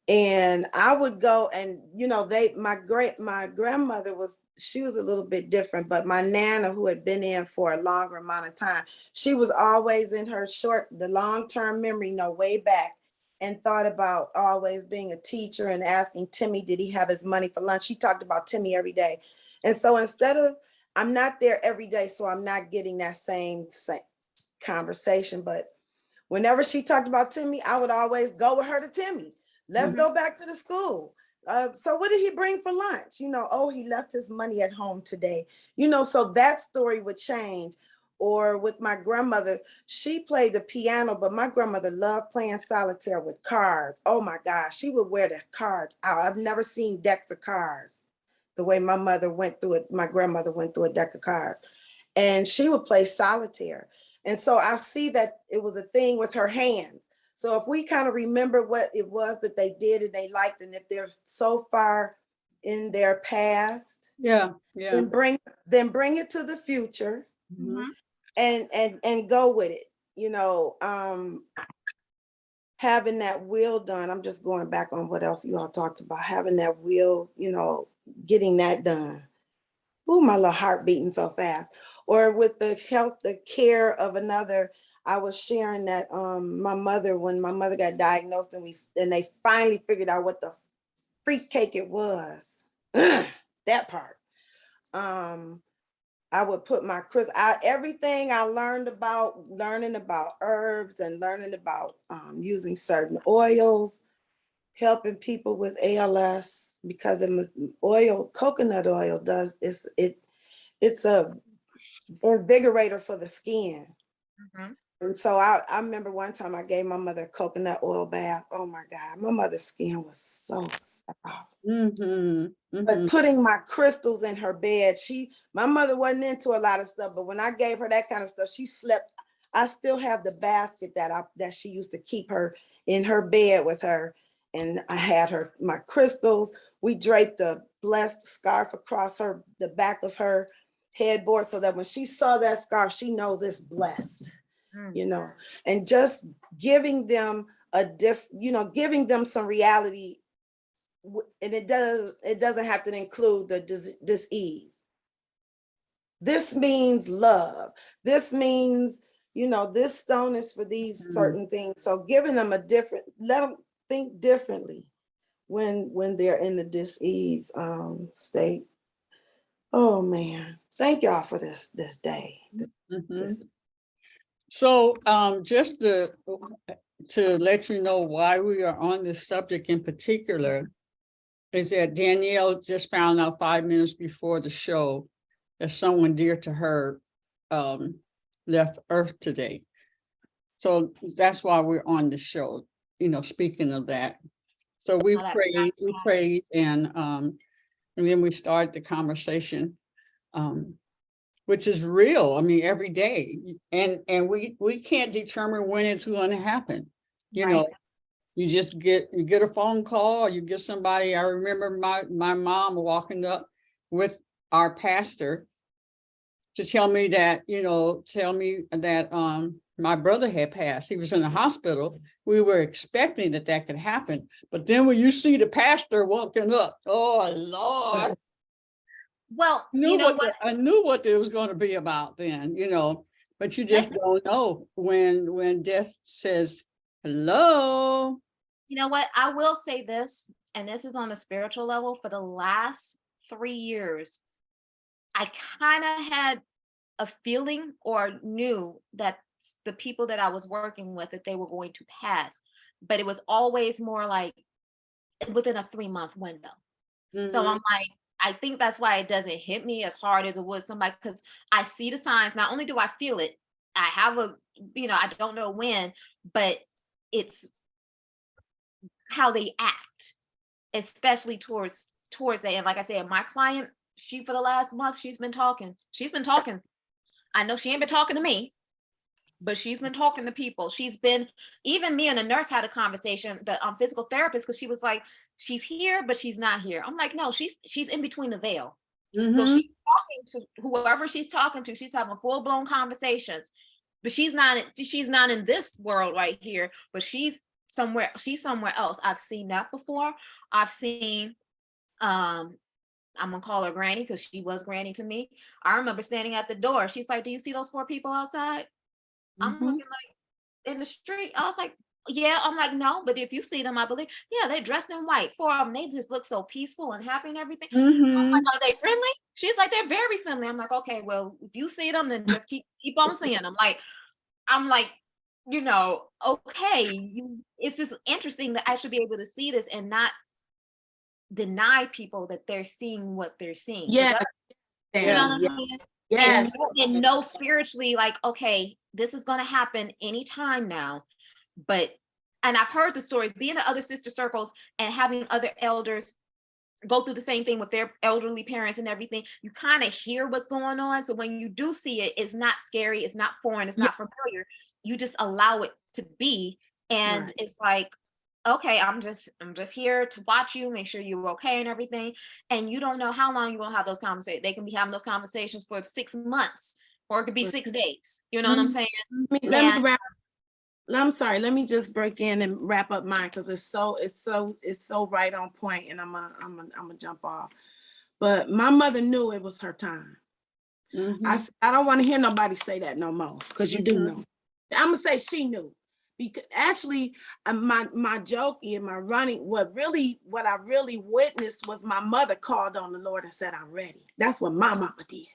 And I would go and, you know, my grandmother she was a little bit different, but my nana, who had been in for a longer amount of time, she was always in her the long-term memory, you know, way back, and thought about always being a teacher and asking Timmy, did he have his money for lunch? She talked about Timmy every day. And so I'm not there every day, so I'm not getting that same conversation, but whenever she talked about Timmy, I would always go with her to Timmy. Let's go back to the school. So what did he bring for lunch? You know, oh, he left his money at home today. You know, so that story would change. Or with my grandmother, she played the piano, but my grandmother loved playing solitaire with cards. Oh my gosh, she would wear the cards out. I've never seen decks of cards the way my grandmother went through a deck of cards. And she would play solitaire. And so I see that it was a thing with her hands. So if we kind of remember what it was that they did and they liked, and if they're so far in their past, then bring it to the future and go with it. You know, having that will done. I'm just going back on what else you all talked about. Having that will, you know, getting that done. Ooh, my little heart beating so fast. Or with the care of another. I was sharing that when my mother got diagnosed and they finally figured out what the freak cake it was. That part. I would put everything I learning about herbs and learning about using certain oils, helping people with ALS, because coconut oil it's a invigorator for the skin. And so I remember one time I gave my mother a coconut oil bath. Oh my God, my mother's skin was so soft. But putting my crystals in her bed, my mother wasn't into a lot of stuff, but when I gave her that kind of stuff, she slept. I still have the basket that she used to keep her in her bed with her. And I had my crystals. We draped a blessed scarf across the back of her headboard so that when she saw that scarf, she knows it's blessed, you know, and just giving them giving them some reality. And it doesn't have to include the disease. This means love. This means, you know, this stone is for these certain things. So giving them let them think differently when they're in the disease state. Oh man, thank y'all for this day. So just to let you know why we are on this subject in particular is that Danyelle just found out 5 minutes before the show that someone dear to her left Earth today. So that's why we're on the show, you know, speaking of that. So we prayed, and then we started the conversation, which is real. I mean, every day, and we can't determine when it's going to happen. You know, you just get a phone call, or you get somebody. I remember my mom walking up with our pastor to tell me that my brother had passed. He was in the hospital. We were expecting that could happen. But then when you see the pastor walking up, oh Lord. Well, I knew what it was going to be about then, you know, but you just don't know when death says, hello. You know what? I will say this, and this is on a spiritual level. For the last 3 years, I kind of had a feeling or knew that the people that I was working with, that they were going to pass, but it was always more like within a 3-month window. So I'm like, I think that's why it doesn't hit me as hard as it would somebody, because I see the signs. Not only do I feel it, I have a, I don't know when, but it's how they act, especially towards that. And like I said, my client, she, for the last month, she's been talking. I know she ain't been talking to me, but she's been talking to people. She's been, even me and a nurse had a conversation, the physical therapist, because she was like, she's here, but she's not here. I'm like, no, she's in between the veil. So she's talking to whoever she's talking to. She's having full blown conversations, but she's not in this world right here, but she's somewhere else. I've seen that before. I've seen, I'm gonna call her Granny because she was Granny to me. I remember standing at the door. She's like, do you see those 4 people outside? I'm looking like in the street. I was like, yeah. I'm like, no, but if you see them, I believe. Yeah, they're dressed in white. 4 of them, they just look so peaceful and happy and everything. I'm like, are they friendly? She's like, they're very friendly. I'm like, okay, well, if you see them, then just keep on seeing them. I'm like, okay. It's just interesting that I should be able to see this and not deny people that they're seeing what they're seeing. Yeah. You know what I'm saying? Yes. And know spiritually, like, okay, this is gonna happen anytime now. And I've heard the stories, being in other sister circles and having other elders go through the same thing with their elderly parents and everything. You kind of hear what's going on. So when you do see it, it's not scary, it's not foreign, it's not familiar. You just allow it to be. And it's like, okay, I'm just here to watch you, make sure you're okay and everything. And you don't know how long you're gonna have those conversations. They can be having those conversations for 6 months, or it could be 6 days. You know what I'm saying? I'm sorry, let me just break in and wrap up mine, because it's so right on point, and I'm gonna jump off. But my mother knew it was her time. I don't want to hear nobody say that no more, because you do know. I'm gonna say she knew. Because actually, my joke and my running, what I really witnessed was my mother called on the Lord and said, I'm ready. That's what my mama did.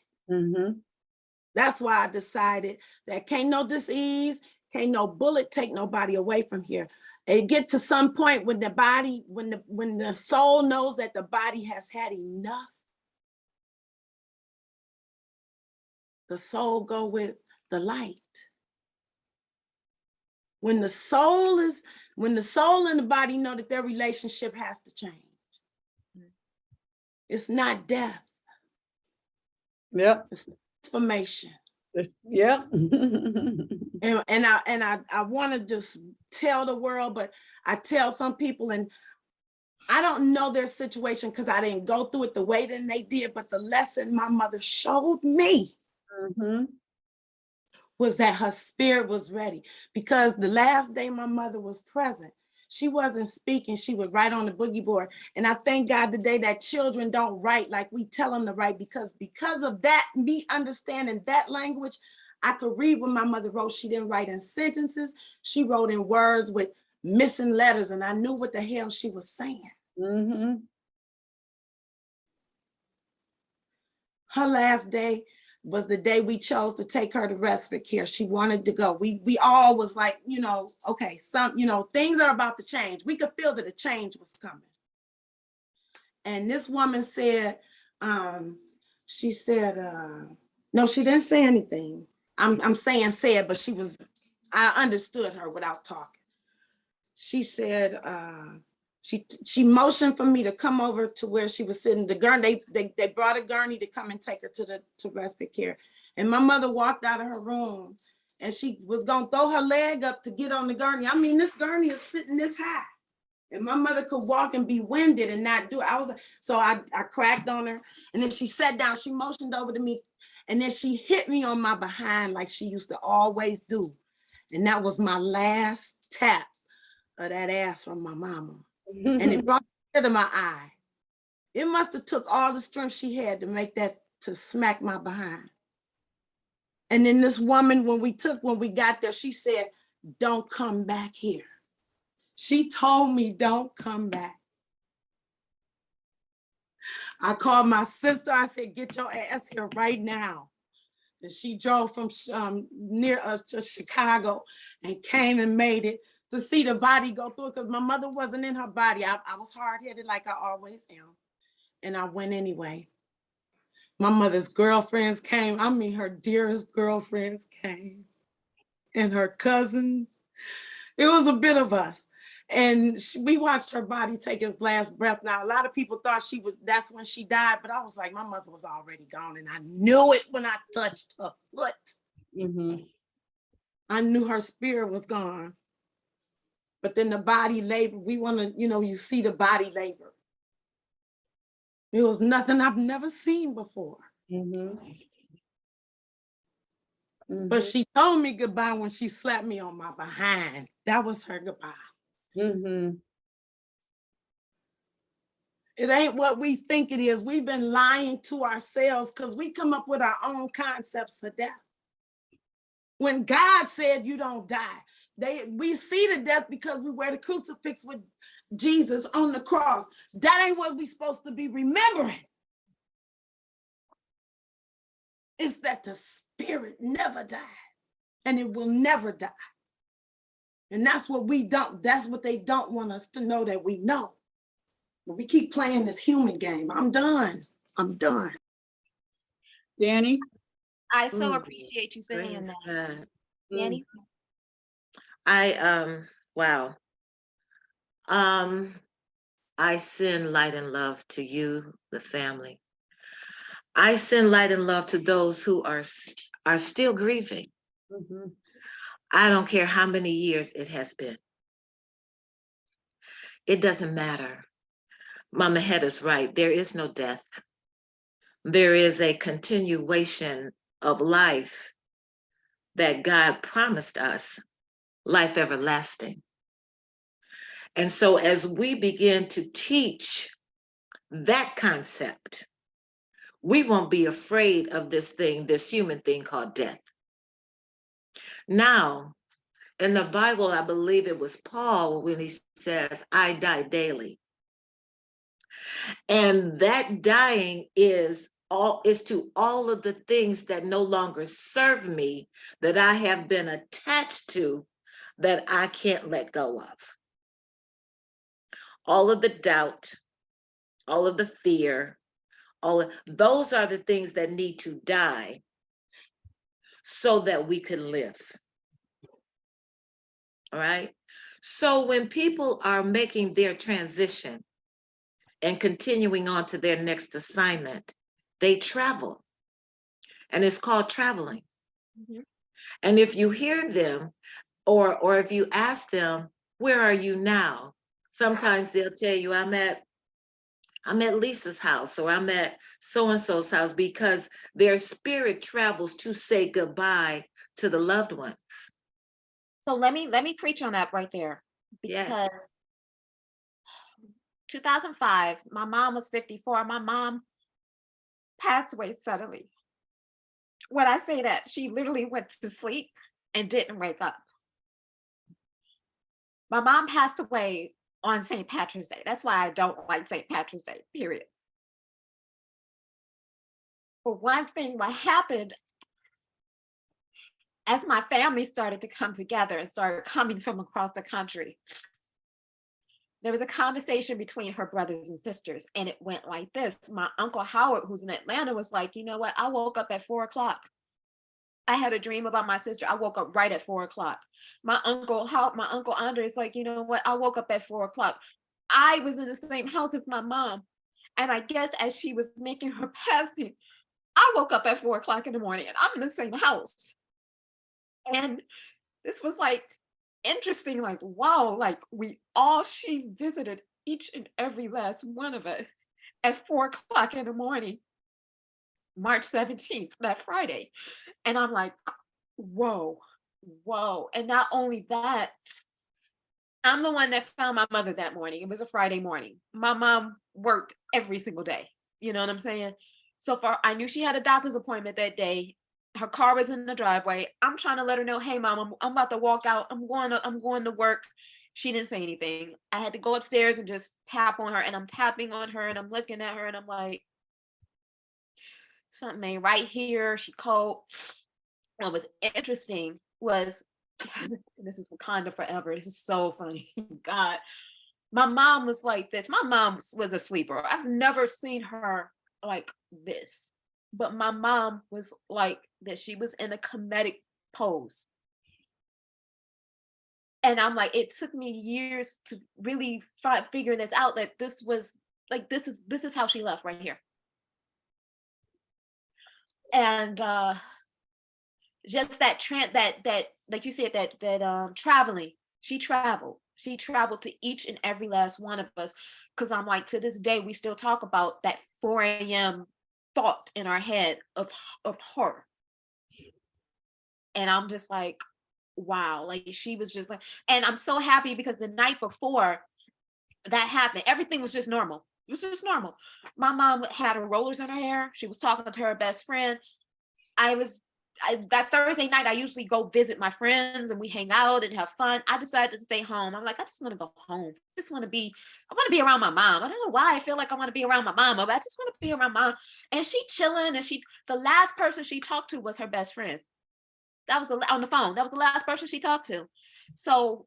That's why I decided that can't no disease, can't no bullet take nobody away from here. It get to some point when the body, when the soul knows that the body has had enough, the soul go with the light. When the soul and the body know that their relationship has to change. It's not death. Yep. It's transformation. Yep. And I want to just tell the world, but I tell some people, and I don't know their situation because I didn't go through it the way that they did, but the lesson my mother showed me was that her spirit was ready. Because the last day my mother was present, she wasn't speaking, she would write on the boogie board. And I thank God today that children don't write like we tell them to write, because of that, me understanding that language, I could read what my mother wrote. She didn't write in sentences, she wrote in words with missing letters, and I knew what the hell she was saying. Her last day was the day we chose to take her to respite care. She wanted to go. We all was like, okay, things are about to change. We could feel that a change was coming. And this woman said, she said, no, she didn't say anything. I'm saying said, but I understood her without talking. She said, she motioned for me to come over to where she was sitting. The gurney, they brought a gurney to come and take her to respite care. And my mother walked out of her room and she was gonna throw her leg up to get on the gurney. I mean, this gurney is sitting this high. And my mother could walk and be winded and not do it. I cracked on her, and then she sat down, she motioned over to me, and then she hit me on my behind like she used to always do. And that was my last tap of that ass from my mama. And it brought tear to my eye. It must have took all the strength she had to make that, to smack my behind. And then this woman, when we got there, she said, don't come back here. She told me, don't come back. I called my sister. I said, get your ass here right now. And she drove from near us to Chicago and came and made it to see the body go through it, because my mother wasn't in her body. I was hard-headed like I always am. and I went anyway. My mother's girlfriends came. I mean, her dearest girlfriends came, and her cousins. It was a bit of us. And we watched her body take its last breath. Now, a lot of people thought that's when she died, but I was like, my mother was already gone, and I knew it when I touched her foot. Mhm. I knew her spirit was gone. But then the body labor, we want to, you see the body labor. It was nothing I've never seen before. Mhm. But she told me goodbye when she slapped me on my behind. That was her goodbye. Mhm. It ain't what we think it is. We've been lying to ourselves because we come up with our own concepts of death. When God said you don't die, we see the death because we wear the crucifix with Jesus on the cross. That ain't what we're supposed to be remembering. It's that the spirit never died and it will never die. And that's what they don't want us to know that we know. But we keep playing this human game. I'm done. Danny? I so Mm, appreciate you saying praise that, God. Danny. Wow. I send light and love to you, the family. I send light and love to those who are still grieving. Mhm. I don't care how many years it has been. It doesn't matter. Mama Hedda's right. There is no death. There is a continuation of life that God promised us, life everlasting. And so as we begin to teach that concept, we won't be afraid of this human thing called death. Now, in the Bible, I believe it was Paul when he says, I die daily. And that dying is to all of the things that no longer serve me, that I have been attached to, that I can't let go of. All of the doubt, all of the fear, those are the things that need to die so that we can live. All right. So when people are making their transition and continuing on to their next assignment, they travel. And it's called traveling. Mhm. And if you hear them, or if you ask them, where are you now? Sometimes they'll tell you, I'm at Lisa's house, or I'm at so-and-so's house, because their spirit travels to say goodbye to the loved one. So let me preach on that right there, Yes. because 2005, my mom was 54. My mom passed away suddenly. When I say that, she literally went to sleep and didn't wake up. My mom passed away on St. Patrick's Day. That's why I don't like St. Patrick's Day, period. For one thing, what happened as my family started to come together and started coming from across the country, there was a conversation between her brothers and sisters, and it went like this. My Uncle Howard, who's in Atlanta, was like, you know what? I woke up at 4 o'clock. I had a dream about my sister. I woke up right at 4 o'clock. My uncle Andre is like, you know what? I woke up at 4 o'clock. I was in the same house with my mom. And I guess as she was making her passing, I woke up at 4 o'clock in the morning, and I'm in the same house. And this was like interesting, like, wow, like she visited each and every last one of us at 4 o'clock in the morning, March 17th, that Friday. And I'm like, whoa, whoa. And not only that, I'm the one that found my mother that morning. It was a Friday morning. My mom worked every single day. You know what I'm saying? So far, I knew she had a doctor's appointment that day. Her car was in the driveway. I'm trying to let her know, hey mom, I'm about to walk out. I'm going to work. She didn't say anything. I had to go upstairs and just tap on her, and I'm tapping on her and I'm looking at her and I'm like, something ain't right here. She cold. What was interesting was, this is Wakanda forever. This is so funny. God. My mom was like this. My mom was a sleeper. I've never seen her like this. But my mom was like this. She was in a comedic pose. And I'm like, it took me years to really figure this out, that this was like, this is how she left right here. And just that like you said, that traveling, she traveled to each and every last one of us, because I'm like, to this day we still talk about that 4 a.m. thought in our head of her. And I'm just like, wow, like she was just like, and I'm so happy because the night before that happened, everything was just normal. It was just normal. My mom had her rollers in her hair. She was talking to her best friend. That Thursday night, I usually go visit my friends and we hang out and have fun. I decided to stay home. I'm like, I just want to go home. I want to be around my mom. I don't know why I feel like I want to be around my mama, but I just want to be around mom. And she chilling, and the last person she talked to was her best friend. That was on the phone. That was the last person she talked to. So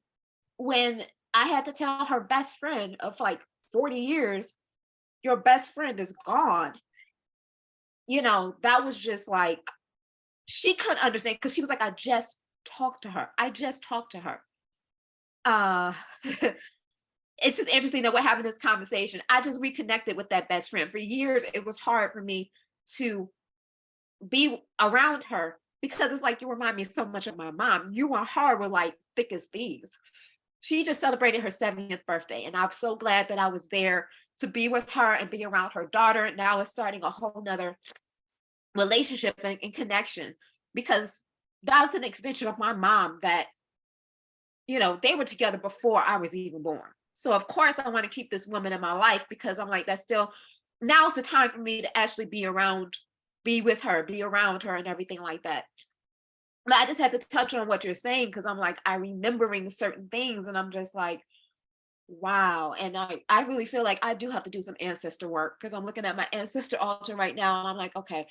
when I had to tell her best friend of like 40 years, your best friend is gone, that was just like, she couldn't understand, because she was like, I just talked to her. It's just interesting that we're having this conversation. I just reconnected with that best friend. For years, it was hard for me to be around her, because it's like, you remind me so much of my mom. You and her were like thick as thieves. She just celebrated her 70th birthday, and I'm so glad that I was there to be with her and be around her daughter. Now it's starting a whole nother relationship and connection, because that's an extension of my mom that, they were together before I was even born. So of course I want to keep this woman in my life, because I'm like, that's still, now's the time for me to actually be with her, be around her and everything like that. But I just had to touch on what you're saying, because I'm like, I'm remembering certain things and I'm just like, wow. And I really feel like I do have to do some ancestor work, because I'm looking at my ancestor altar right now and I'm like, okay,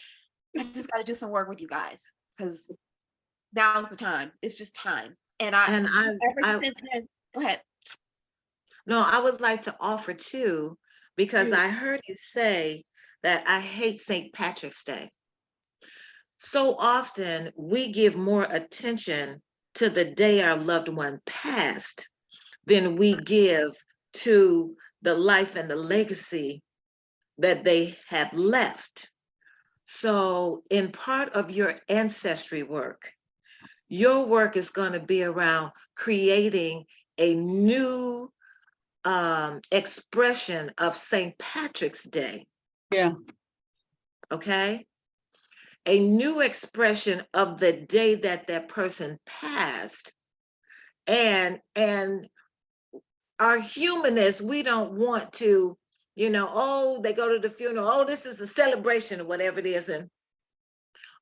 I just got to do some work with you guys, because now's the time. It's just time. And And ever I since then, go ahead. no, I would like to offer too, because I heard you say that I hate St. Patrick's Day. So often we give more attention to the day our loved one passed than we give to the life and the legacy that they have left. So in part of your ancestry work, your work is going to be around creating a new expression of St. Patrick's Day. Yeah. Okay. A new expression of the day that that person passed. And our humanness, we don't want to, oh, they go to the funeral, oh, this is a celebration or whatever it is. And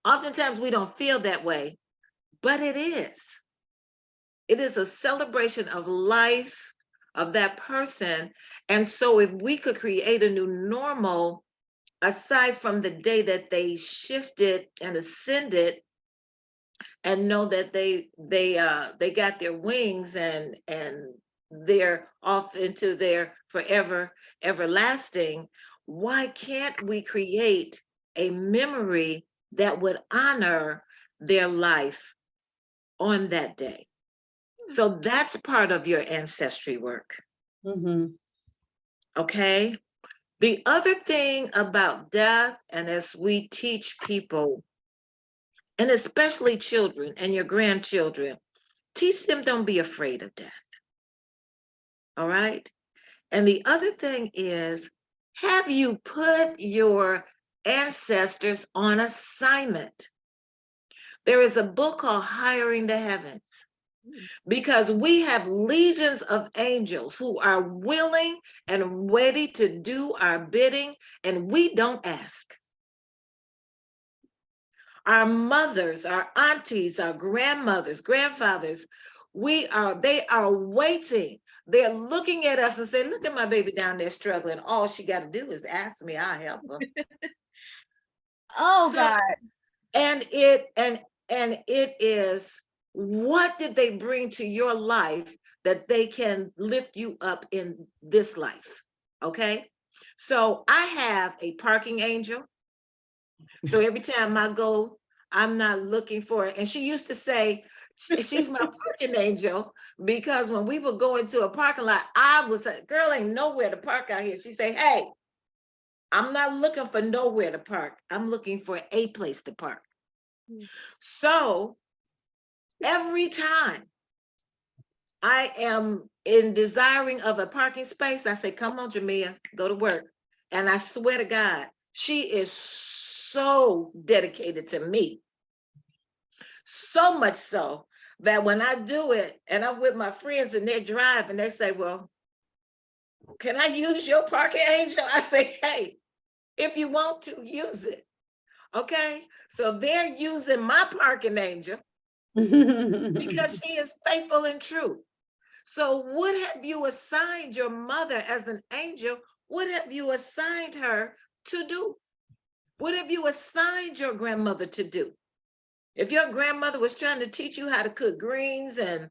oftentimes we don't feel that way, but it is. It is a celebration of life of that person. And so if we could create a new normal, aside from the day that they shifted and ascended, and know that they got their wings and they're off into their forever everlasting, why can't we create a memory that would honor their life on that day? So that's part of your ancestry work. Okay. The other thing about death, and as we teach people, and especially children and your grandchildren, teach them, don't be afraid of death. All right. And the other thing is, have you put your ancestors on assignment? There is a book called Hiring the Heavens, because we have legions of angels who are willing and ready to do our bidding, and we don't ask. Our mothers, our aunties, our grandmothers, grandfathers, they are waiting. They're looking at us and saying, look at my baby down there struggling. All she got to do is ask me, I'll help her. Oh, So, God. and it is, what did they bring to your life that they can lift you up in this life. Okay. So I have a parking angel. So every time I go, I'm not looking for it. And she used to say, she's my parking angel, because when we would go into a parking lot, I was like, girl, ain't nowhere to park out here. She say, hey, I'm not looking for nowhere to park. I'm looking for a place to park. So every time I am in desiring of a parking space, I say, come on, Jamia, go to work. And I swear to God, she is so dedicated to me. So much so that when I do it and I'm with my friends and they drive and they say, well, can I use your parking angel? I say, hey, if you want to, use it. Okay. So they're using my parking angel because she is faithful and true. So what have you assigned your mother as an angel? What have you assigned her to do? What have you assigned your grandmother to do? If your grandmother was trying to teach you how to cook greens and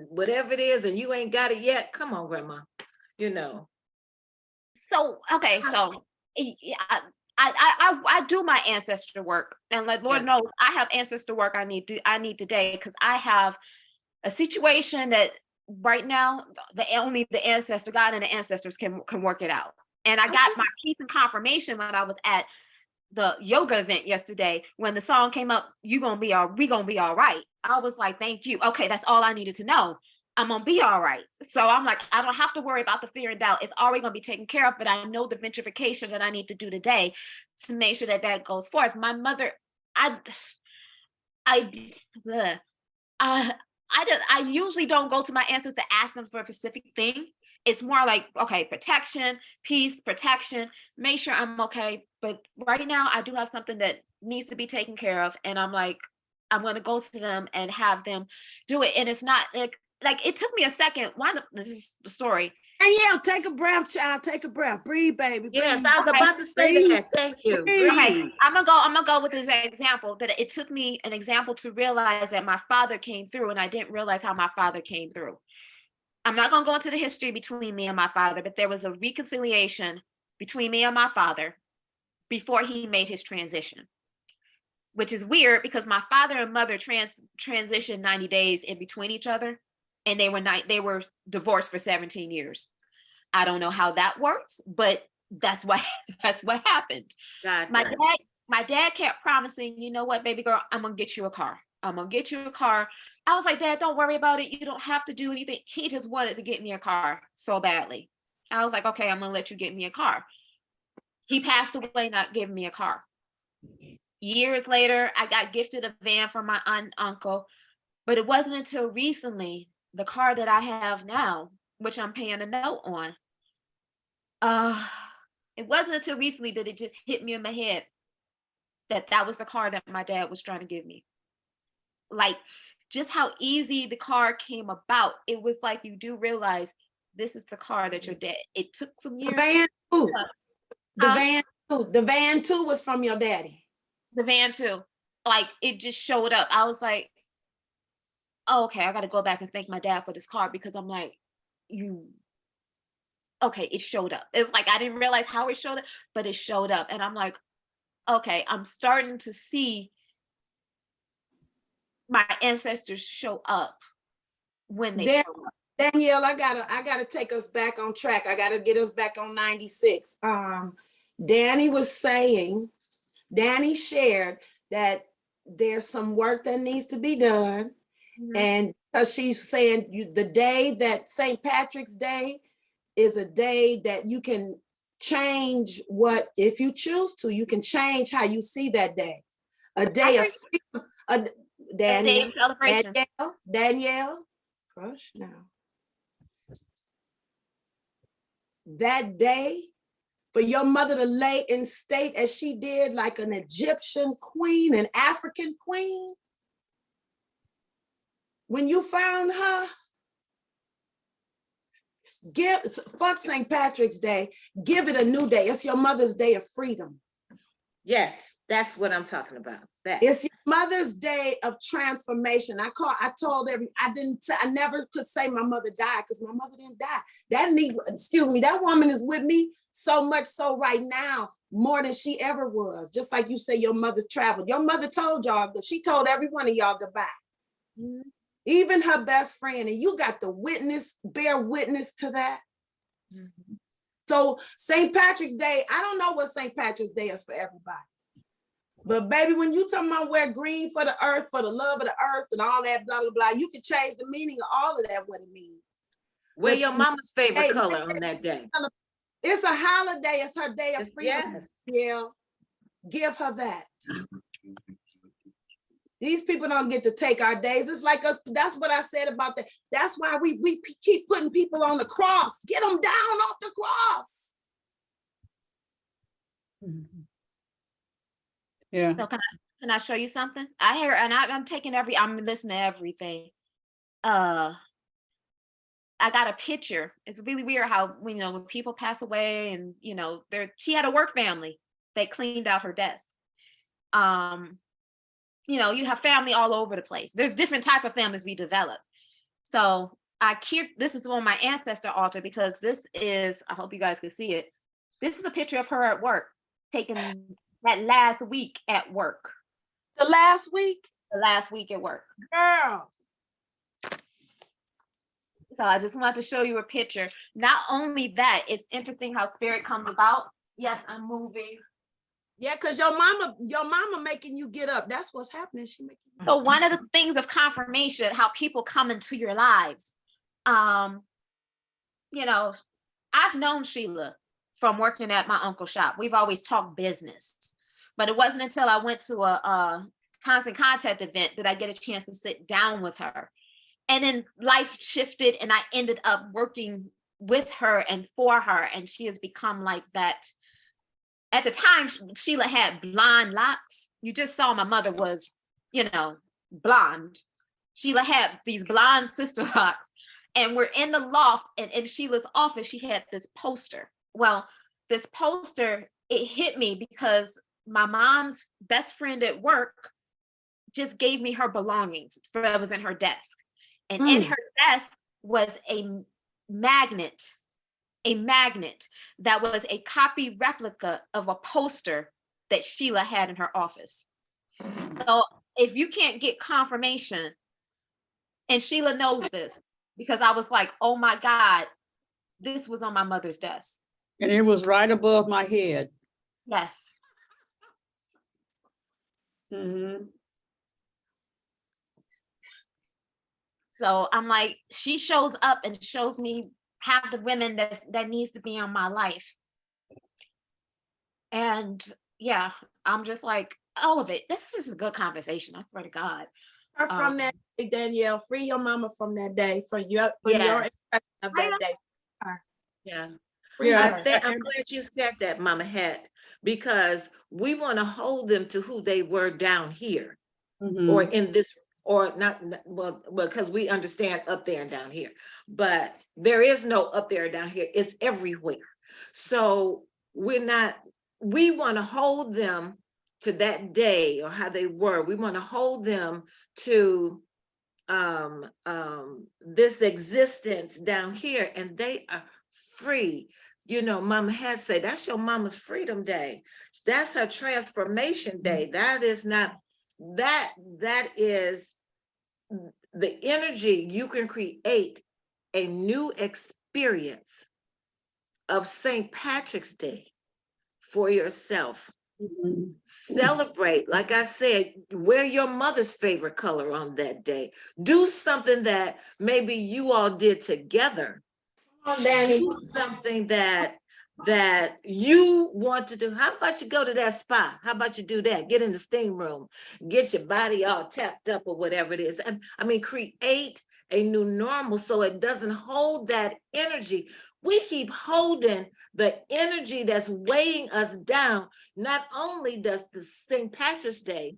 whatever it is, and you ain't got it yet, come on, grandma, you know. So, okay, so I do my ancestor work, and like Lord knows I have ancestor work I need today, because I have a situation that right now only the ancestor God and the ancestors can work it out. And I got my peace and confirmation when I was at the yoga event yesterday when the song came up, we gonna be all right. I was like, thank you. Okay, that's all I needed to know. I'm gonna be all right. So I'm like, I don't have to worry about the fear and doubt. It's already gonna be taken care of, but I know the ventrification that I need to do today to make sure that that goes forth. My mother, I usually don't go to my ancestors to ask them for a specific thing. It's more like, okay, protection, peace, protection, make sure I'm okay. But right now I do have something that needs to be taken care of. And I'm like, I'm going to go to them and have them do it. And it's not like it took me a second. This is the story. Danyelle, take a breath, child. Take a breath. Breathe, baby. Breathe. Yes, I was about to say that. Thank you. Okay, I'm gonna go with this example, that it took me an example to realize that my father came through, and I didn't realize how my father came through. I'm not gonna go into the history between me and my father, but there was a reconciliation between me and my father before he made his transition, which is weird because my father and mother transitioned 90 days in between each other, and they were divorced for 17 years. I don't know how that works, but that's what happened. My dad kept promising, you know what, baby girl, I'm gonna get you a car. I'm gonna get you a car. I was like, Dad, don't worry about it. You don't have to do anything. He just wanted to get me a car so badly. I was like, okay, I'm gonna let you get me a car. He passed away not giving me a car. Years later, I got gifted a van from my aunt and uncle, but it wasn't until recently, the car that I have now, which I'm paying a note on, it wasn't until recently that it just hit me in my head that was the car that my dad was trying to give me. Like, just how easy the car came about. It was like, you do realize this is the car that your dad, it took some years. The van too was from your daddy. The van too. Like, it just showed up. I was like, oh, okay, I got to go back and thank my dad for this car, because I'm like, okay, it showed up. It's like, I didn't realize how it showed up, but it showed up. And I'm like, okay, I'm starting to see my ancestors show up when they show up. Danyelle, I gotta take us back on track. I gotta get us back on 96. Danny shared that there's some work that needs to be done. Mm-hmm. And because she's saying the day that St. Patrick's Day is a day that you can change if you choose to, you can change how you see that day. A day of freedom. Danyelle, crush now. That day, for your mother to lay in state as she did, like an Egyptian queen, an African queen, when you found her, fuck St. Patrick's Day, give it a new day. It's your mother's day of freedom. Yes. That's what I'm talking about. That. It's your Mother's Day of transformation. I never could say my mother died because my mother didn't die. That woman is with me so much so right now, more than she ever was. Just like you say, your mother traveled. Your mother told y'all, but she told every one of y'all goodbye. Mm-hmm. Even her best friend, and you got the bear witness to that. Mm-hmm. So St. Patrick's Day, I don't know what St. Patrick's Day is for everybody. But baby, when you talking about wear green for the earth, for the love of the earth and all that, blah, blah, blah, you can change the meaning of all of that, what it means. Wear your mama's favorite color on that day. It's a holiday. It's her day of freedom. Yes. Yeah. Give her that. These people don't get to take our days. It's like us. That's what I said about that. That's why we keep putting people on the cross. Get them down off the cross. Mm-hmm. Yeah. So can I show you something? I hear, and I'm I'm listening to everything. I got a picture. It's really weird how when people pass away and she had a work family. They cleaned out her desk. You have family all over the place. There's different type of families we develop. So this is on my ancestor altar because this is, I hope you guys can see it. This is a picture of her at work, taken that last week at work. The last week? The last week at work. Girl. So I just wanted to show you a picture. Not only that, it's interesting how spirit comes about. Yes, I'm moving. Yeah, because your mama making you get up. That's what's happening. She making you So one of the things of confirmation, how people come into your lives. I've known Sheila from working at my uncle's shop. We've always talked business. But it wasn't until I went to a Constant Contact event that I get a chance to sit down with her. And then life shifted and I ended up working with her and for her. And she has become like that. At the time, Sheila had blonde locks. You just saw my mother was, blonde. Sheila had these blonde sister locks. And we're in the loft, and in Sheila's office, she had this poster. Well, this poster, it hit me because my mom's best friend at work just gave me her belongings that was in her desk. And in her desk was a magnet that was a copy replica of a poster that Sheila had in her office. So if you can't get confirmation, and Sheila knows this, because I was like, oh my God, this was on my mother's desk. And it was right above my head. Yes. Mm-hmm. So I'm like, she shows up and shows me half the women that needs to be on my life. And yeah, I'm just like, all of it. This is a good conversation. I swear to God. from that day, Danyelle. Free your mama from that day, for your expression of that day. Yeah. Yeah. I'm glad you said that, Mama Het, because we want to hold them to who they were down here, or in this, or not, well, because we understand up there and down here, but there is no up there and down here. It's everywhere. So we want to hold them to that day or how they were. We want to hold them to this existence down here, and they are free. Mama had said that's your mama's freedom day. That's her transformation day. That is not that is the energy. You can create a new experience of St. Patrick's Day for yourself. Celebrate, like I said, wear your mother's favorite color on that day. Do something that maybe you all did together. Do something that you want to do. How about you go to that spa? How about you do that? Get in the steam room, get your body all tapped up or whatever it is. And I mean, create a new normal so it doesn't hold that energy. We keep holding the energy that's weighing us down. Not only does the St. Patrick's Day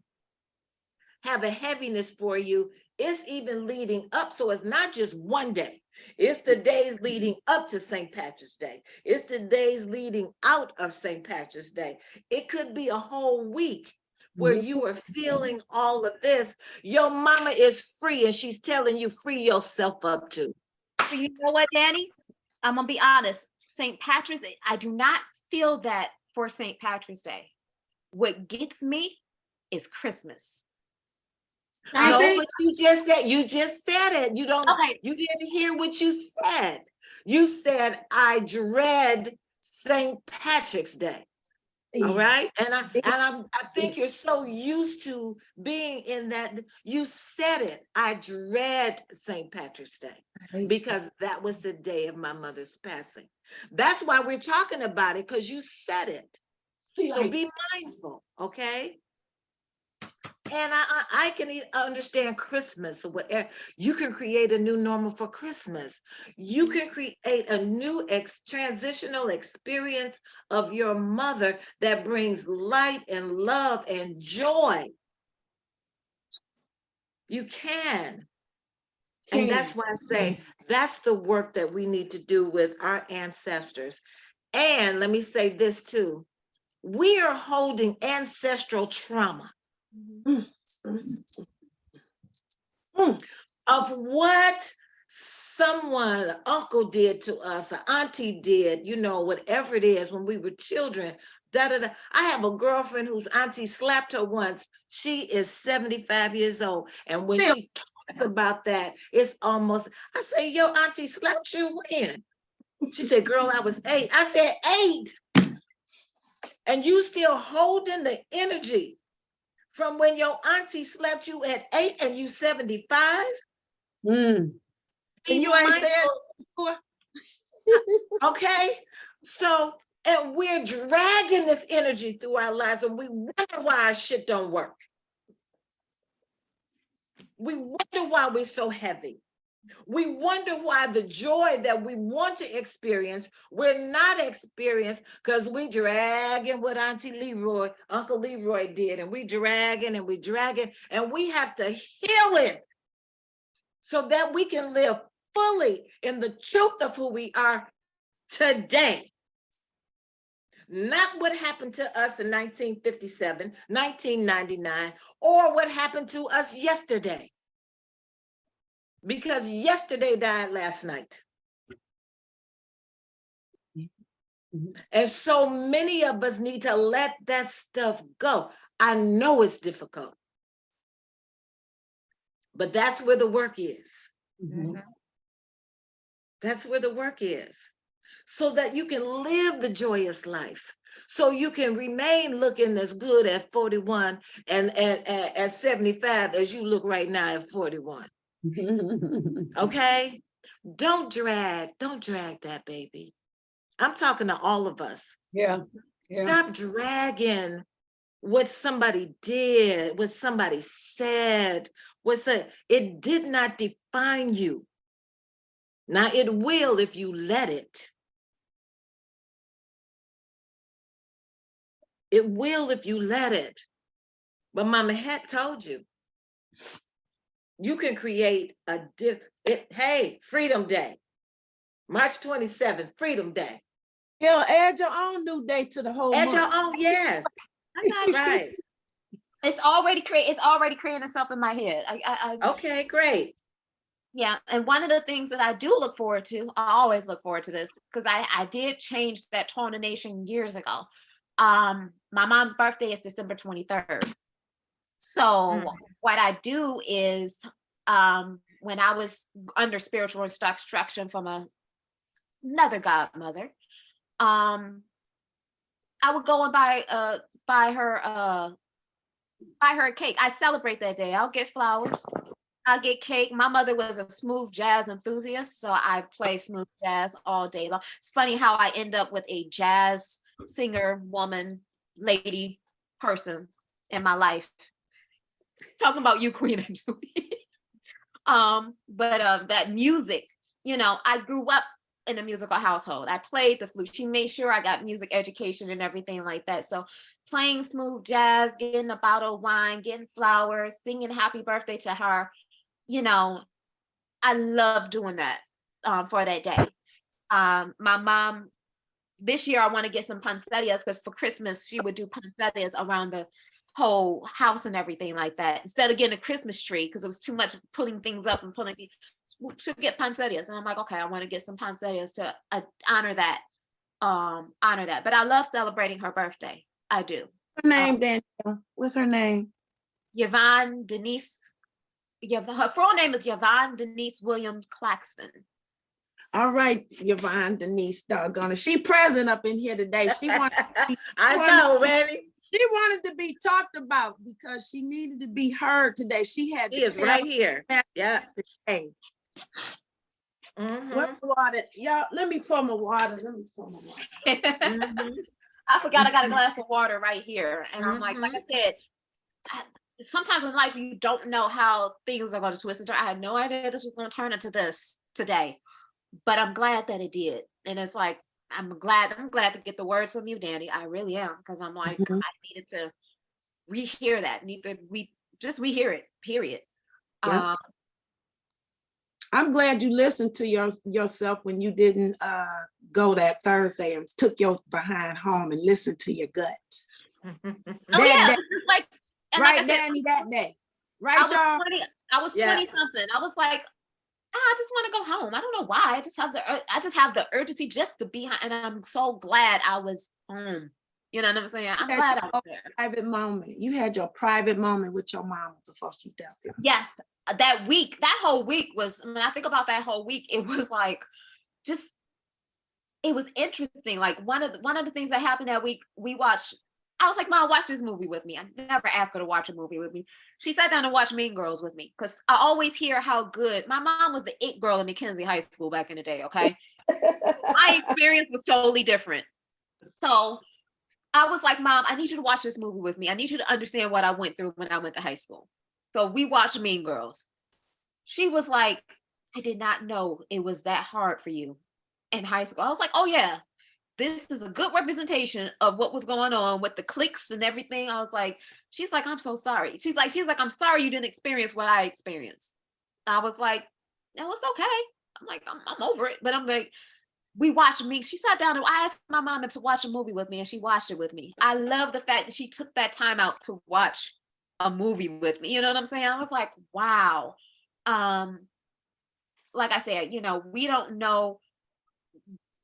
have a heaviness for you, it's even leading up. So it's not just one day. It's the days leading up to St. Patrick's Day. It's the days leading out of St. Patrick's Day. It could be a whole week where you are feeling all of this, your mama is free and she's telling you free yourself up too. You know what, Danny? I'm gonna be honest. St. Patrick's Day, I do not feel that for St. Patrick's Day. What gets me is Christmas. No, but you just said it. You don't, Okay. you didn't hear what you said. You said, I dread St. Patrick's Day. All right. And I think you're so used to being in that. You said it. I dread St. Patrick's Day because that was the day of my mother's passing. That's why we're talking about it, because you said it. So be mindful, okay? And I can understand Christmas or whatever. You can create a new normal for Christmas. You can create a new transitional experience of your mother that brings light and love and joy. You can. And that's why I say that's the work that we need to do with our ancestors. And let me say this too. We are holding ancestral trauma. Of what someone, uncle did to us, an auntie did, you know, whatever it is when we were children. I have a girlfriend whose auntie slapped her once. She is 75 years old. And when she talks about that, it's almost, I say, your auntie slapped you when? She said, girl, I was 8. I said, 8? And you still holding the energy from when your auntie slapped you at 8 and you 75? And you ain't said before. Okay, so, and we're dragging this energy through our lives, and we wonder why our shit don't work. We wonder why we're so heavy. We wonder why the joy that we want to experience, we're not experiencing, because we dragging what Uncle Leroy did, and we dragging and we dragging, and we have to heal it so that we can live fully in the truth of who we are today. Not what happened to us in 1957, 1999, or what happened to us yesterday. Because yesterday died last night. And so many of us need to let that stuff go. I know it's difficult, but that's where the work is. That's where the work is. So that you can live the joyous life. So you can remain looking as good at 41 and at 75 as you look right now at 41. Okay? Don't drag that, baby. I'm talking to all of us. Yeah. Stop dragging what somebody did, what somebody said, it did not define you. Now it will if you let it. It will if you let it. But Mama had told you, you can create hey, Freedom Day, March 27th, Freedom Day. Yeah, add your own new day to the whole month. Add your own, yes. That's right. It's already creating itself in my head. Okay, great. Yeah, and one of the things that I do look forward to, I always look forward to this, because I did change that tone of nation years ago. My mom's birthday is December 23rd. So what I do is, when I was under spiritual instruction from another godmother, I would go and buy her a cake. I celebrate that day. I'll get flowers. I'll get cake. My mother was a smooth jazz enthusiast, so I play smooth jazz all day long. It's funny how I end up with a jazz singer, woman, lady, person in my life. Talking about you, Queen and Judy. But that music, you know, I grew up in a musical household. I played the flute. She made sure I got music education and everything like that. So playing smooth jazz, getting a bottle of wine, getting flowers, singing happy birthday to her, you know, I love doing that for that day. My mom, this year I want to get some poinsettias, because for Christmas she would do poinsettias around the whole house and everything like that. Instead of getting a Christmas tree, because it was too much putting things up and putting, should get poinsettias. And I'm like, okay, I want to get some poinsettias to honor that. But I love celebrating her birthday. I do. Her name, Danyelle. What's her name? Yvonne Denise. Her full name is Yvonne Denise William Claxton. All right, Yvonne Denise, doggone it. She present up in here today. She wanted to be, I know, Randy. she wanted to be talked about because she needed to be heard today. She had He to is tell right here. Yeah. today. Mhm. What water? Y'all, let me pour my water. Let me pour my water. Mhm. I forgot I got a glass of water right here. And I'm like I said, sometimes in life you don't know how things are going to twist and turn. I had no idea this was going to turn into this today, but I'm glad that it did. And it's like, I'm glad to get the words from you, Danny. I really am, because I'm like, I needed to rehear that. Need to rehear it, period. Yeah. I'm glad you listened to yourself when you didn't go that Thursday and took your behind home and listened to your gut. Oh yeah, it's like, and right, like I said, Danny, that day. Right, y'all? I was 20 something. I was like, I just want to go home. I don't know why. I just have the urgency just to be home. And I'm so glad I was home. You know what I'm saying? I'm glad I was there. Private moment. You had your private moment with your mom before she died. Yes, that whole week was, when I think about that whole week, it was like, just, it was interesting. Like one of the things that happened that week, I was like, Mom, watch this movie with me. I never asked her to watch a movie with me. She sat down and watched Mean Girls with me, because I always hear how good, my mom was the it girl in McKenzie High School back in the day, okay? My experience was totally different. So I was like, Mom, I need you to watch this movie with me. I need you to understand what I went through when I went to high school. So we watched Mean Girls. She was like, I did not know it was that hard for you in high school. I was like, oh yeah, this is a good representation of what was going on with the cliques and everything. I was like, she's like, I'm so sorry. She's like, I'm sorry you didn't experience what I experienced. I was like, no, it's okay. I'm like, I'm over it. But I'm like, we watched she sat down and I asked my mom to watch a movie with me, and she watched it with me. I love the fact that she took that time out to watch a movie with me. You know what I'm saying? I was like, wow. Like I said, we don't know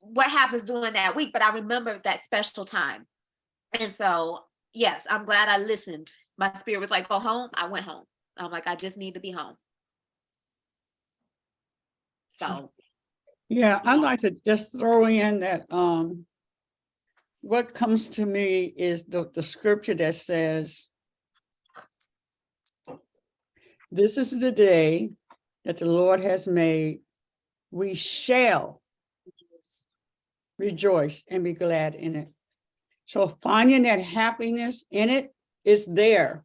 what happens during that week, but I remember that special time. And so, yes, I'm glad I listened. My spirit was like, go home. I went home. I'm like, I just need to be home. So. Yeah, I'd like to just throw in that what comes to me is the scripture that says, this is the day that the Lord has made. We shall rejoice and be glad in it. So finding that happiness in it is there.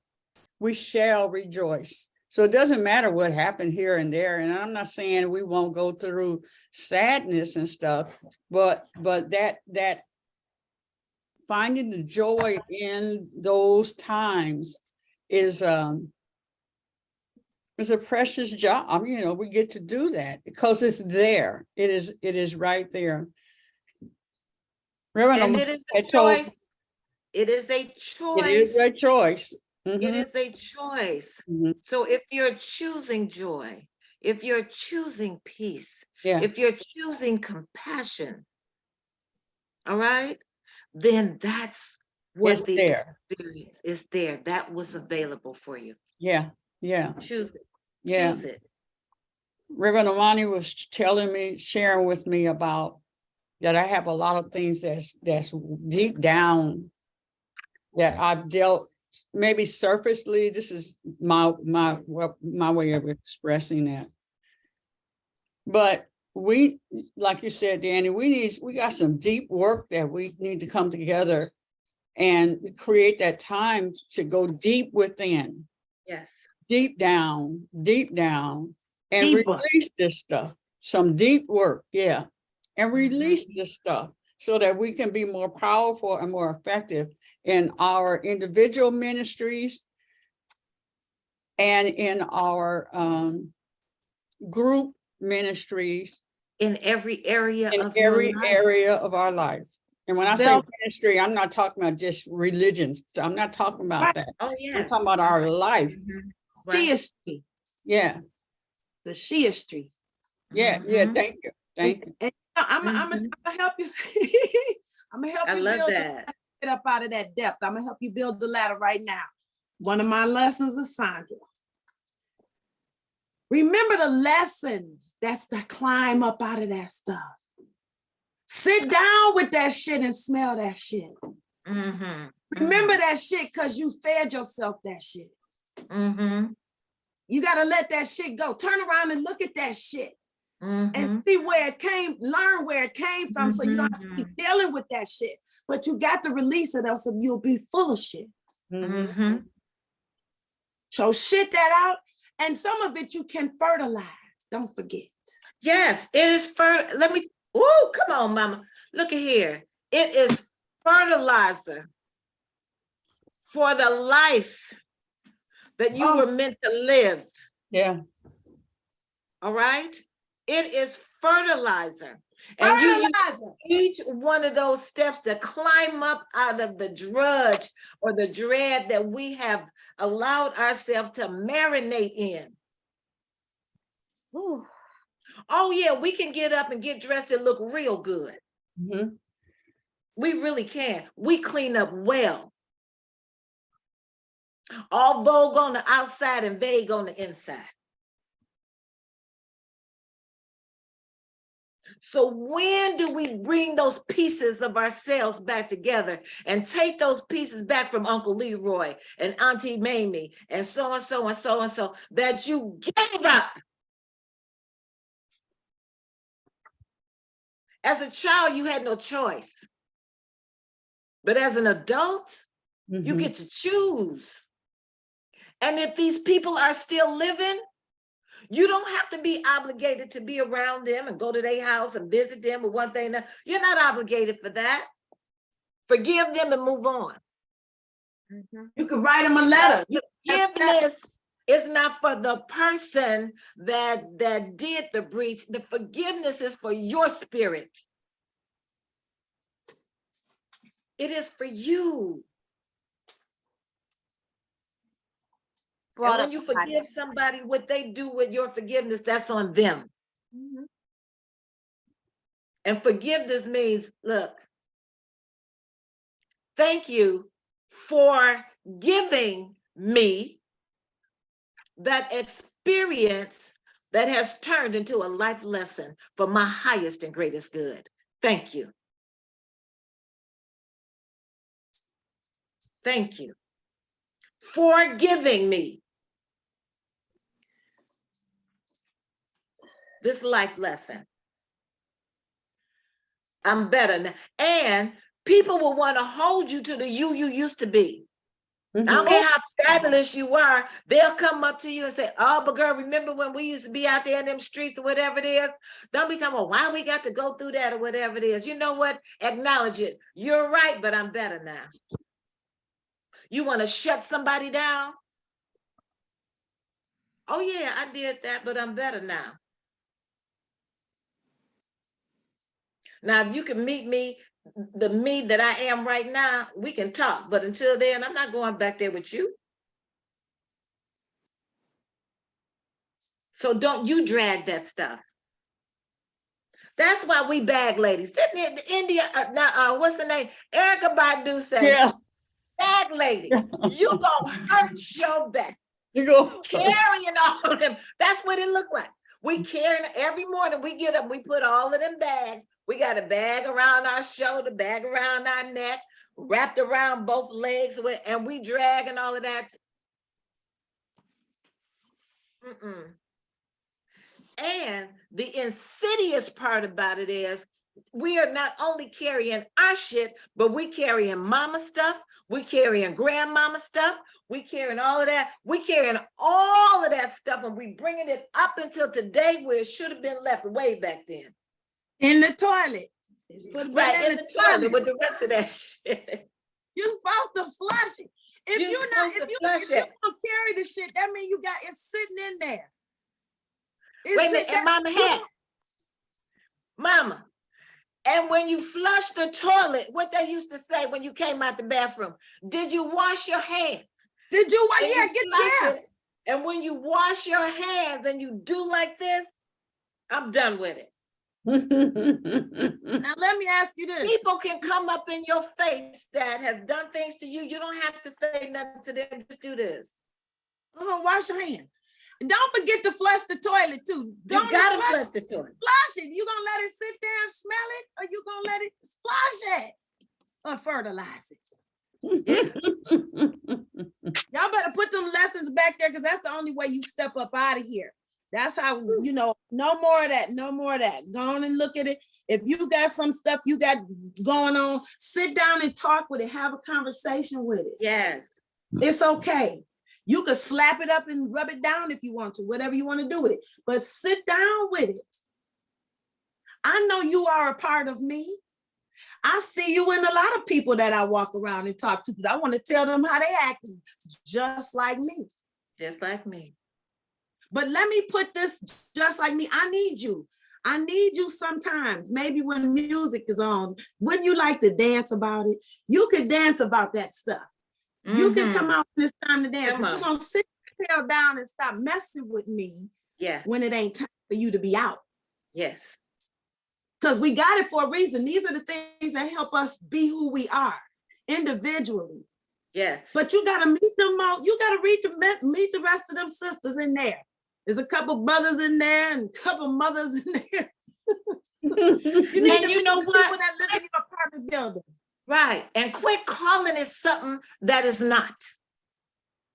We shall rejoice. So it doesn't matter what happened here and there. And I'm not saying we won't go through sadness and stuff, but that finding the joy in those times is a precious job. We get to do that because it's there. It is right there. And it is a choice. It is a choice. It is a choice. Mm-hmm. It is a choice. Mm-hmm. So if you're choosing joy, if you're choosing peace, if you're choosing compassion, all right, then that's what it's the experience is there. That was available for you. Yeah. Choose it. Yeah. Choose it. Reverend Amani was sharing with me about that I have a lot of things that's deep down that I've dealt, maybe surfacely. This is my way of expressing that. But we, like you said, Danny, we got some deep work that we need to come together and create that time to go deep within. Yes. Deep down, and release this stuff. Some deep work, and release this stuff so that we can be more powerful and more effective in our individual ministries and in our group ministries. In every area of our life. And when I say ministry, I'm not talking about just religions. I'm not talking about that. Oh, I'm yes. talking about our life. Right. Shia Street, Yeah, the Shia Street. yeah, yeah. Thank you. Thank you. And I'm gonna help you. I'm gonna help I you love build that. get up out of that depth. I'm gonna help you build the ladder right now. One of my lessons is Sandra. Remember the lessons. That's the climb up out of that stuff. Sit down with that shit and smell that shit. Remember that shit because you fed yourself that shit. You got to let that shit go. Turn around and look at that shit and see where it came, learn where it came from so you don't have to keep dealing with that shit. But you got to release it else you'll be full of shit. So shit that out. And some of it you can fertilize. Don't forget. Yes, it is fertile. Let me, woo, come on, mama. Look at here. It is fertilizer for the life that you were meant to live. Yeah. All right? It is fertilizer. And you use each one of those steps to climb up out of the drudge or the dread that we have allowed ourselves to marinate in. Ooh. Oh yeah, we can get up and get dressed and look real good. We really can. We clean up well. All vogue on the outside and vague on the inside. So when do we bring those pieces of ourselves back together and take those pieces back from Uncle Leroy and Auntie Mamie and so and so and so and so that you gave up? As a child, you had no choice. But as an adult, you get to choose. And if these people are still living, you don't have to be obligated to be around them and go to their house and visit them or one thing. You're not obligated for that. Forgive them and move on. You can write them a letter. Forgiveness is not for the person that did the breach. The forgiveness is for your spirit. It is for you. And when you forgive somebody, what they do with your forgiveness, that's on them. And forgiveness means, look, thank you for giving me that experience that has turned into a life lesson for my highest and greatest good. Thank you. Thank you for giving me this life lesson. I'm better now. And people will want to hold you to the you used to be. I don't care how fabulous you are, they'll come up to you and say, oh, but girl, remember when we used to be out there in them streets or whatever it is? Don't be talking about why we got to go through that or whatever it is. You know what? Acknowledge it. You're right, but I'm better now. You want to shut somebody down? Oh yeah, I did that, but I'm better now. Now, if you can meet me, the me that I am right now, we can talk. But until then, I'm not going back there with you. So don't you drag that stuff. That's why we bag ladies. Didn't India, what's the name? Erykah Badu said, bag lady, you gonna hurt your back. You go carrying all of them. That's what it looked like. We carrying every morning. We get up, we put all of them bags. We got a bag around our shoulder, bag around our neck, wrapped around both legs, and we dragging all of that. And the insidious part about it is we are not only carrying our shit, but we carrying mama stuff, we carrying grandmama stuff, we carrying all of that. We carrying all of that stuff and we bringing it up until today where it should have been left way back then. In the toilet. Right, in the toilet with the rest of that shit. You're supposed to flush it. If you don't carry the shit, that means you got it sitting in there. Wait a minute, and mama, And when you flush the toilet, what they used to say when you came out the bathroom, did you wash your hands? Did you? And Yeah, you flush it, and when you wash your hands and you do like this, I'm done with it. Now let me ask you this. People can come up in your face that has done things to you. You don't have to say nothing to them. Just do this. Wash your hand. And don't forget to flush the toilet too. You gotta flush the toilet. Flush it. You gonna let it sit there and smell it, or you gonna let it flush it or fertilize it? Y'all better put them lessons back there, because that's the only way you step up out of here. That's how, you know, no more of that, no more of that. Go on and look at it. If you got some stuff you got going on, sit down and talk with it, have a conversation with it. Yes. It's okay. You could slap it up and rub it down if you want to, whatever you want to do with it, but sit down with it. I know you are a part of me. I see you in a lot of people that I walk around and talk to, because I want to tell them how they act just like me. Just like me. But let me put this just like me. I need you. I need you sometimes. Maybe when music is on, wouldn't you like to dance about it? You could dance about that stuff. You can come out when it's time to dance, but you're going to sit your tail down and stop messing with me when it ain't time for you to be out. Yes. Because we got it for a reason. These are the things that help us be who we are individually. Yes. But you got to meet them all. You got to meet the rest of them sisters in there. There's a couple brothers in there and a couple mothers in there. You need to know what? People that live in your apartment building. Right. And quit calling it something that is not.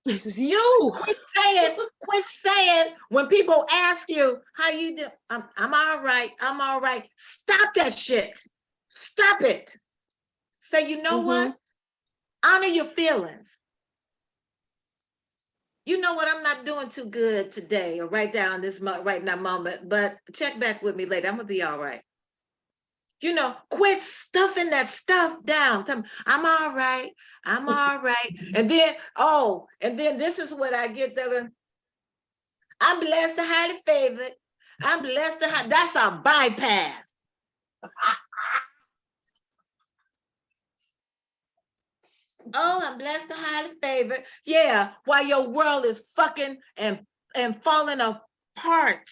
It's you. Quit saying when people ask you how you do, I'm all right. I'm all right. Stop that shit. Stop it. Say, you know what? Honor your feelings. You know what? I'm not doing too good today or right now in this right now moment, but check back with me later. I'm gonna be all right. You know, quit stuffing that stuff down. I'm all right. I'm all right. And then this is what I get there. I'm blessed and highly favored. I'm blessed and that's a bypass. Oh, I'm blessed and highly favored. Yeah, while your world is fucking and falling apart.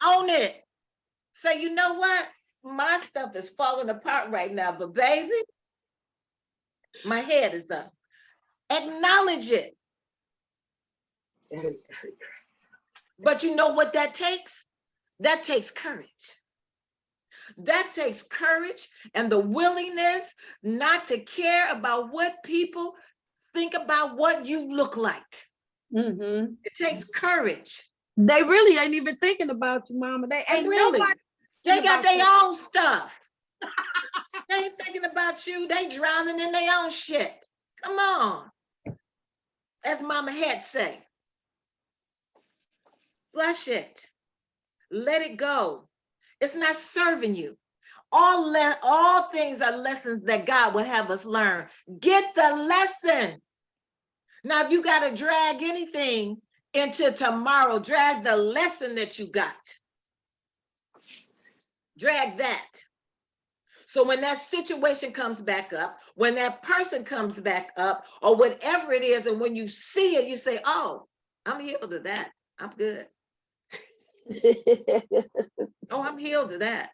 Own it. Say, you know what? My stuff is falling apart right now, but baby, my head is up. Acknowledge it. But you know what that takes? That takes courage. That takes courage and the willingness not to care about what people think about what you look like. It takes courage. They really ain't even thinking about you, mama. They ain't really. Nobody. They got their own stuff. They ain't thinking about you. They drowning in their own shit. Come on. As Mama had say. Flush it. Let it go. It's not serving you. All things are lessons that God would have us learn. Get the lesson. Now, if you got to drag anything into tomorrow, drag the lesson that you got. Drag that. So when that situation comes back up, when that person comes back up, or whatever it is, and when you see it, you say, oh, I'm healed of that. I'm good. Oh, I'm healed of that.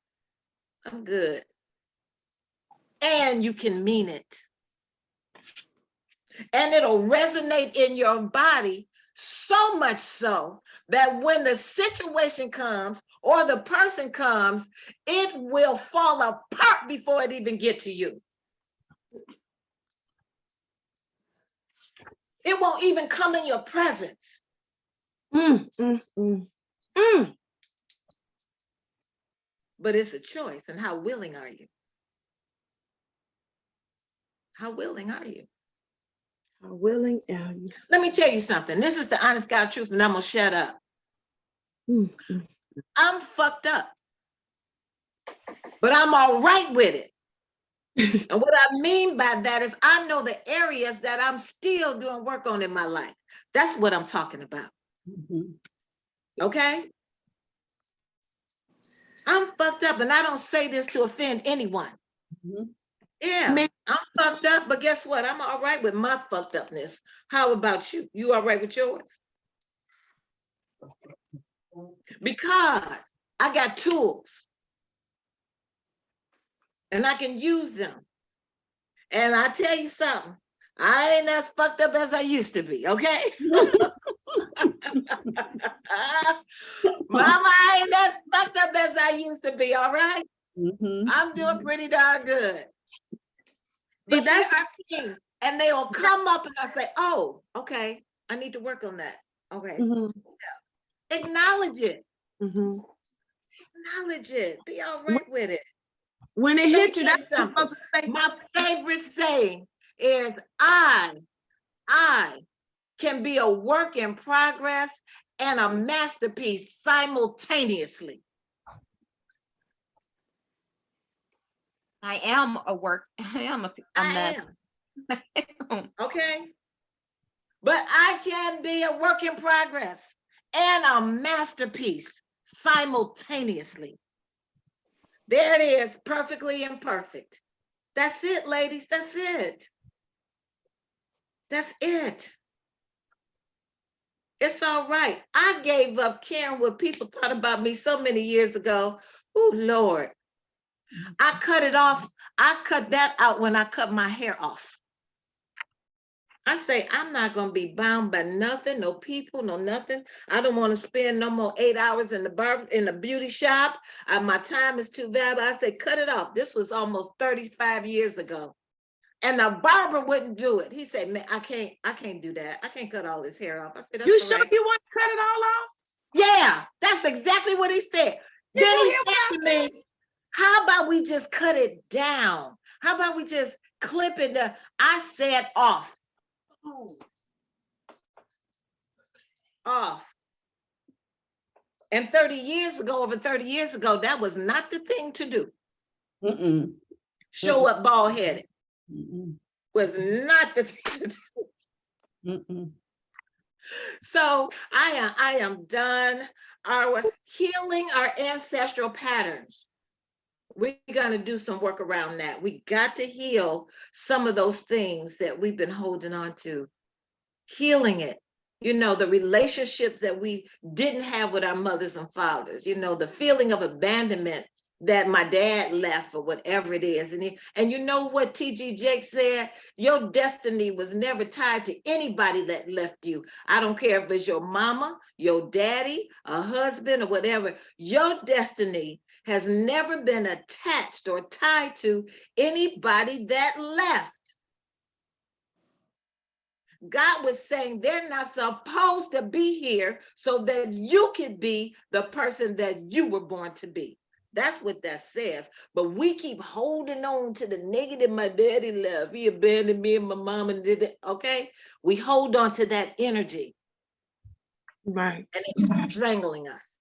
I'm good. And you can mean it. And it'll resonate in your body so much so that when the situation comes or the person comes, it will fall apart before it even get to you. It won't even come in your presence. But it's a choice. And how willing are you? How willing are you? How willing are you? Let me tell you something. This is the honest God truth, and I'm gonna shut up. I'm fucked up, but I'm all right with it. And what I mean by that is I know the areas that I'm still doing work on in my life. That's what I'm talking about. Okay? I'm fucked up, and I don't say this to offend anyone. Mhm. Yeah, Me- I'm fucked up, but guess what? I'm all right with my fucked upness. How about you? You all right with yours? Because I got tools and I can use them. And I tell you something, I ain't as fucked up as I used to be, okay? Mama, I ain't as fucked up as I used to be, all right? Mhm. I'm doing pretty darn good. See, But there that's are things, and they will come up and I say, oh, okay, I need to work on that. Okay. Mhm, Acknowledge it. mhm. Acknowledge it. Be all right with it. When it Let me hit you, tell that's you what you're something. supposed to say. My favorite saying is I can be a work in progress and a masterpiece simultaneously. I am a work. I am a I mess. am, okay? But I can be a work in progress and a masterpiece simultaneously. There it is, perfectly imperfect. That's it, ladies. That's it. That's it. It's all right. I gave up caring what people thought about me so many years ago. Oh, Lord. I cut it off. I cut that out when I cut my hair off. I say, I'm not going to be bound by nothing, no people, no nothing. I don't want to spend no more 8 hours in the beauty shop. My time is too valuable. I say, cut it off. This was almost 35 years ago. And the barber wouldn't do it. He said, man, I can't do that. I can't cut all this hair off. I said, that's You all sure right. you want to cut it all off? Yeah, that's exactly what he said. Did Then you he hear what said I to me, how about we just cut it down? How about we just clip it down? I said off. Off. And 30 years ago, over 30 years ago, that was not the thing to do. Mm-mm. Show up bald headed Mm-mm. was not the thing to do. Mm-mm. So I am done. Our healing our ancestral patterns. We're going to do some work around that. We got to heal some of those things that we've been holding on to. Healing it. You know, the relationships that we didn't have with our mothers and fathers, you know, the feeling of abandonment that my dad left or whatever it is. And you know what T.G. Jakes said? Your destiny was never tied to anybody that left you. I don't care if it's your mama, your daddy, a husband or whatever. Your destiny has never been attached or tied to anybody that left. God was saying they're not supposed to be here so that you could be the person that you were born to be. That's what that says. But we keep holding on to the negative. My daddy left. He abandoned me and my mom and did it. Okay. We hold on to that energy. Right. And it's strangling us.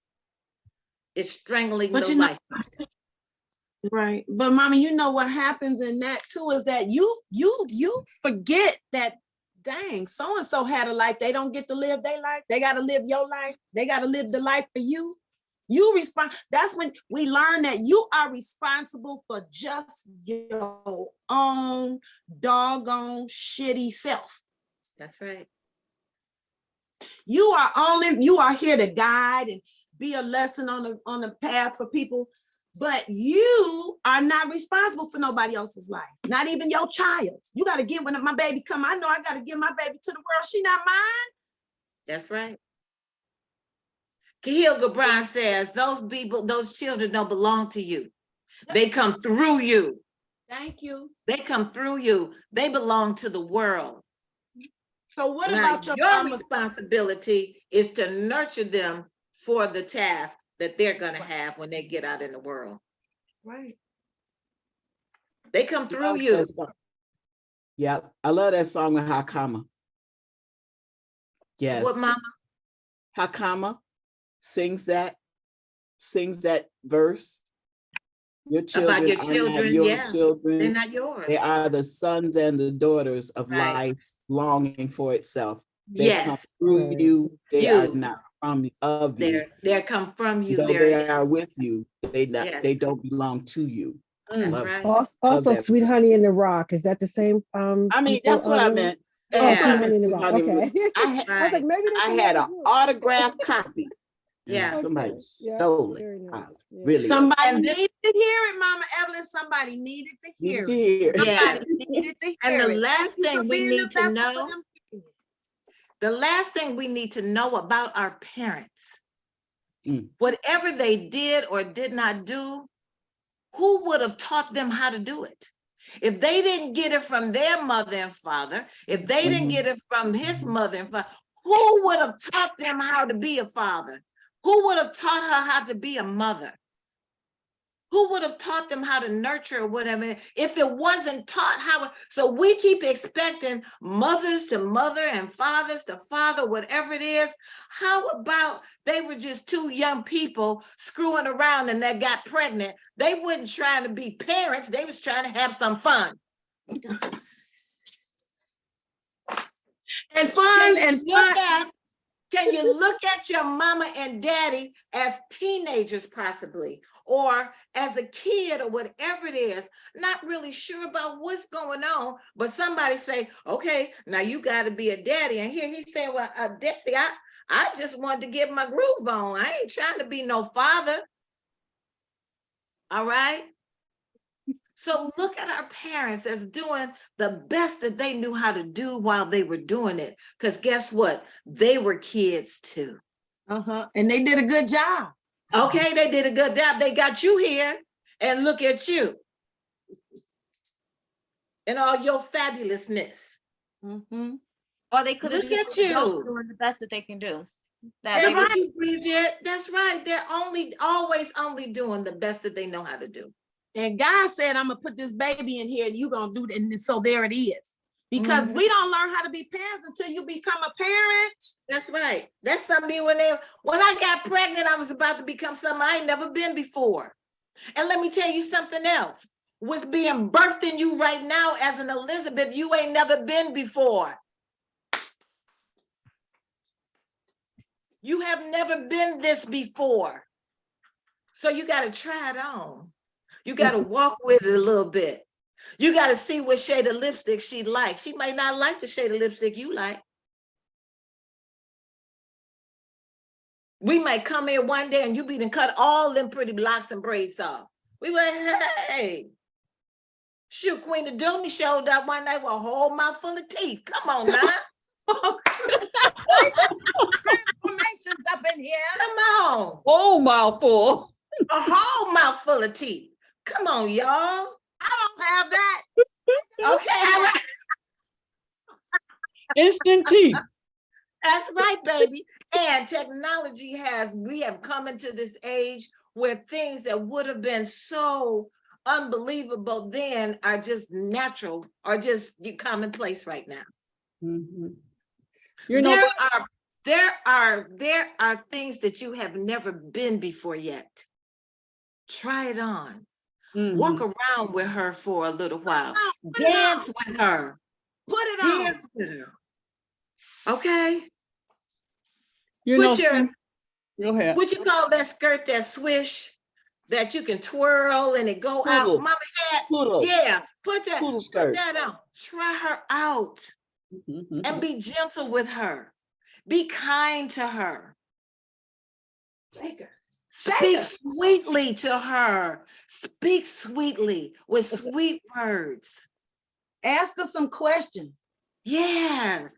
It's strangling But the you know, life. right. But mommy, you know what happens in that too is that you forget that, dang, so-and-so had a life. They don't get to live their life. They got to live your life. They got to live the life for you. You respond. That's when we learn that you are responsible for just your own doggone shitty self. That's right. You are here to guide and be a lesson on the path for people, but you are not responsible for nobody else's life, not even your child. You got to give, when my baby come, I know I got to give my baby to the world. She not mine. That's right. Khalil Gibran says those people, those children don't belong to you. They come through you. Thank you. They come through you. They belong to the world. So what Now, about your responsibility is to nurture them for the task that they're going to have when they get out in the world. Right. They come through you. Yeah, I love that song with Hakama. Yes. What, mama? Hakama sings that verse. Your children About your are children, not your yeah. children. They're not yours. They are the sons and the daughters of Right. life longing for itself. They Yes. come through you. They are not of you. They come from you. Though they are with you, Yes. they don't belong to you. That's Love right. Also, that. Sweet Honey in the Rock. Is that the same? I mean, people, that's what I Lily? meant. Oh, That's what Sweet I Honey in the meant. Rock. Honey was- Okay. I had, I was like, maybe that's I had another an group. autographed copy. Yeah. Somebody Yeah, stole it. very nice. I Yeah. really Somebody And this- needed to hear it, Mama Evelyn. Somebody needed to hear needed to it. hear. Yeah. Somebody needed to And hear the it. last Thank you for thing we being the need to vessel for know, them kids. the last thing we need to know about our parents, Mm. whatever they did or did not do, who would have taught them how to do it? If they didn't get it from their mother and father, if they didn't get it from his mother and father, who would have taught them how to be a father? Who would have taught her how to be a mother? Who would have taught them how to nurture or whatever if it wasn't taught how? So we keep expecting mothers to mother and fathers to father, whatever it is. How about they were just two young people screwing around and they got pregnant? They weren't trying to be parents. They was trying to have some fun. And fun and fun. Can you look at your mama and daddy as teenagers possibly, or as a kid or whatever it is, not really sure about what's going on, but somebody say, okay, now you got to be a daddy. And here he's saying, well, daddy, I just wanted to get my groove on. I ain't trying to be no father. All right. So look at our parents as doing the best that they knew how to do while they were doing it. Because guess what? They were kids too. And they did a good job. Okay, they did a good job. They got you here, and look at you and all your fabulousness. Or they could have Look just at been adults you. doing the best that they can do. That That's they right, would- Bridget. That's right. They're always doing the best that they know how to do. And God said, I'm gonna put this baby in here and you gonna do it. And so there it is. Because we don't learn how to be parents until you become a parent. That's right. That's something when I got pregnant, I was about to become something I ain't never been before. And let me tell you something else. What's being birthed in you right now as an Elizabeth, you ain't never been before. You have never been this before. So you got to try it on. You got to walk with it a little bit. You got to see what shade of lipstick she likes. She might not like the shade of lipstick you like. We might come in one day and you be done cut all them pretty locks and braids off. We like, hey, shoot, Queen of Doom showed up one night with a whole mouth full of teeth. Come on now. Transformations up in here. Come on. Oh, mouthful. A whole mouth full of teeth. Come on, y'all. I don't have that. Okay, all right. Instant teeth. That's right, baby. And technology we have come into this age where things that would have been so unbelievable then are just natural or just commonplace right now. You know, there are things that you have never been before yet. Try it on. Walk around with her for a little while. Dance with her. Put it Dance with her. Okay. you know, Put go ahead. what you call that skirt, that swish that you can twirl and it go out. Poodle. Mama had, Poodle. yeah, put Poodle skirt. that on. Try her out and be gentle with her. Be kind to her. Take her. Speak sweetly to her. Speak sweetly with sweet words. Ask her some questions. Yes.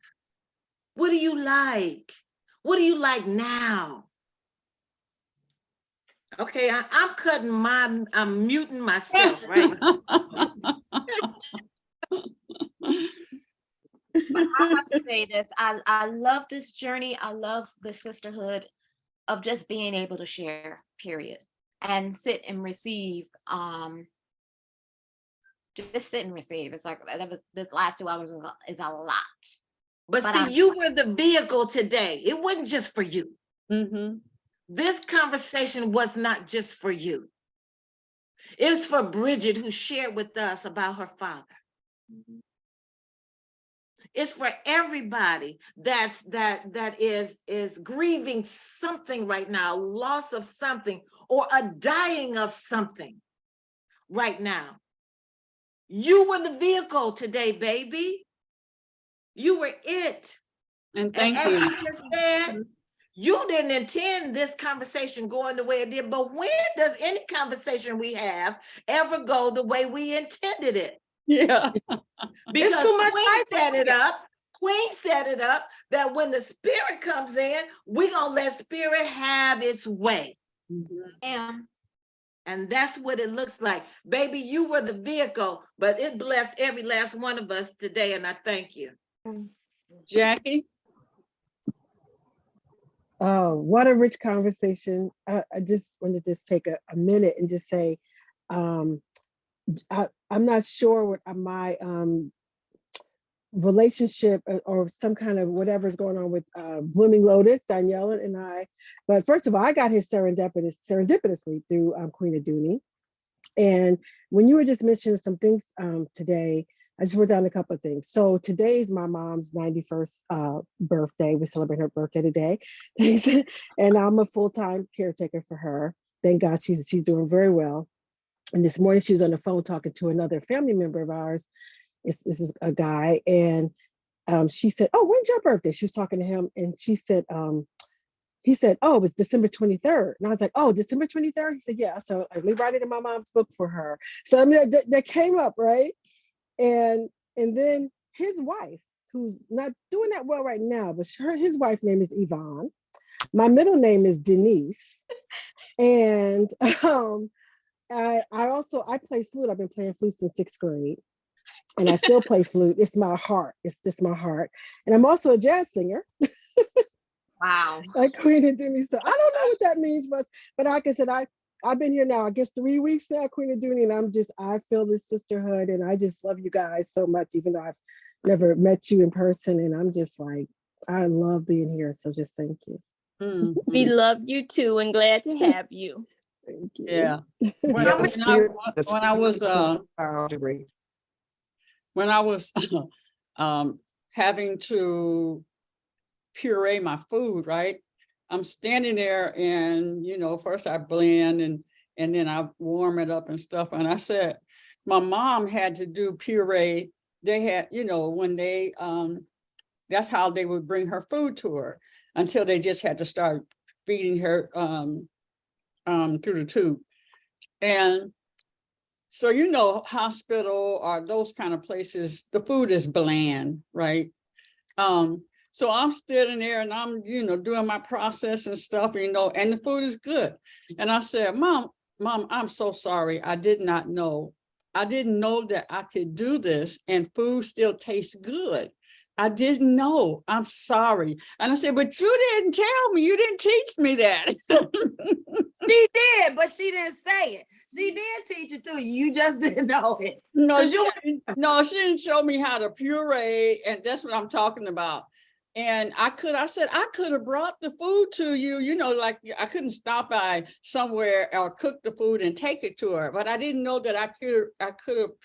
What do you like? What do you like now? Okay, I'm muting myself, right? But I have to say this. I love this journey. I love the sisterhood of just being able to share, period. And sit and receive. Just sit and receive. It's like this last 2 hours is a lot. But see, you were the vehicle today. It wasn't just for you. This conversation was not just for you. It's for Bridget, who shared with us about her father. It's for everybody that is grieving something right now, loss of something, or a dying of something right now. You were the vehicle today, baby. You were it. And And thank as you. you just said, you didn't intend this conversation going the way it did, but when does any conversation we have ever go the way we intended it? Yeah. Because too much Queen life set it up. Queen set it up that when the spirit comes in, we're gonna let spirit have its way. And that's what it looks like. Baby, you were the vehicle, but it blessed every last one of us today, and I thank you. Jackie? What a rich conversation. I just wanted to just take a minute and just say, I'm not sure what my relationship or some kind of whatever's going on with Blooming Lotus, Danyelle and I. But first of all, I got his serendipitously through Queen Aduni. And when you were just mentioning some things today, I just wrote down a couple of things. So today's my mom's 91st birthday. We celebrate her birthday today. And I'm a full-time caretaker for her. Thank God she's doing very well. And this morning she was on the phone talking to another family member of ours. This is a guy, and she said, "Oh, when's your birthday?" She was talking to him, and she said, he said, "Oh, it was December 23rd." And I was like, "Oh, December 23rd?" He said, "Yeah." So let me write it in my mom's book for her. So I mean, that came up, right? And then his wife, who's not doing that well right now, but his wife's name is Yvonne. My middle name is Denise, and I play flute. I've been playing flute since 6th grade. And I still play flute. It's my heart. It's just my heart. And I'm also a jazz singer. Wow. Like Queen Aduni. So I don't know what that means, but like I said, I've been here now, I guess 3 weeks now, Queen Aduni, and I feel this sisterhood, and I just love you guys so much, even though I've never met you in person. And I'm just like, I love being here. So just thank you. We love you too and glad to have you. Thank you. Yeah. When I was having to puree my food, right? I'm standing there and, first I blend and then I warm it up and stuff. And I said, my mom had to do puree. They had, when they, that's how they would bring her food to her until they just had to start feeding her through the tube. And so, hospital or those kind of places, the food is bland, right? So I'm standing there and I'm, doing my process and stuff, and the food is good. And I said, Mom, I'm so sorry. I did not know. I didn't know that I could do this and food still tastes good. I didn't know. I'm sorry. And I said, but you didn't tell me. You didn't teach me that. She did, but she didn't say it. She did teach it to you. You just didn't know it. No, she didn't show me how to puree, and that's what I'm talking about. And I could have brought the food to you, like I couldn't stop by somewhere or cook the food and take it to her, but I didn't know that I could have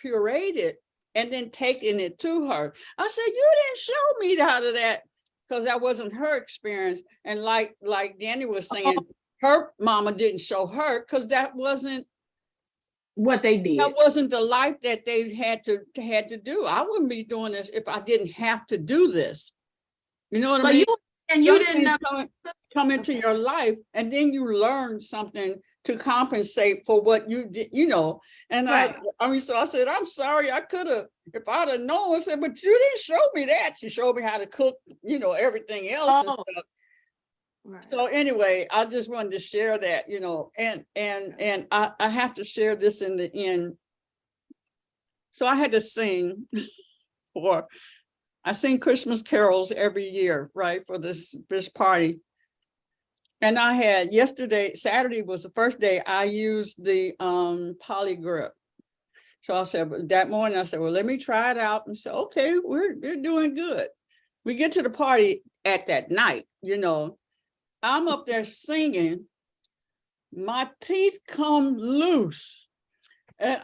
pureed it and then taken it to her. I said, you didn't show me how to that, because that wasn't her experience. And like Danny was saying, her mama didn't show her because that wasn't what they did. That wasn't the life that they had to do. I wouldn't be doing this if I didn't have to do this. You know what I mean? You didn't know. Come into your life, and then you learn something to compensate for what you did, And right. So I said, I'm sorry, I could have, if I'd have known. I said, but you didn't show me that. She showed me how to cook, everything else. And stuff. Right. So anyway, I just wanted to share that, and I have to share this in the end. So I had to sing I sing Christmas carols every year, right, for this party. And I had Saturday was the first day I used the polygrip. So I said, that morning, I said, well, let me try it out. And so, okay, we're doing good. We get to the party at that night, I'm up there singing, my teeth come loose. And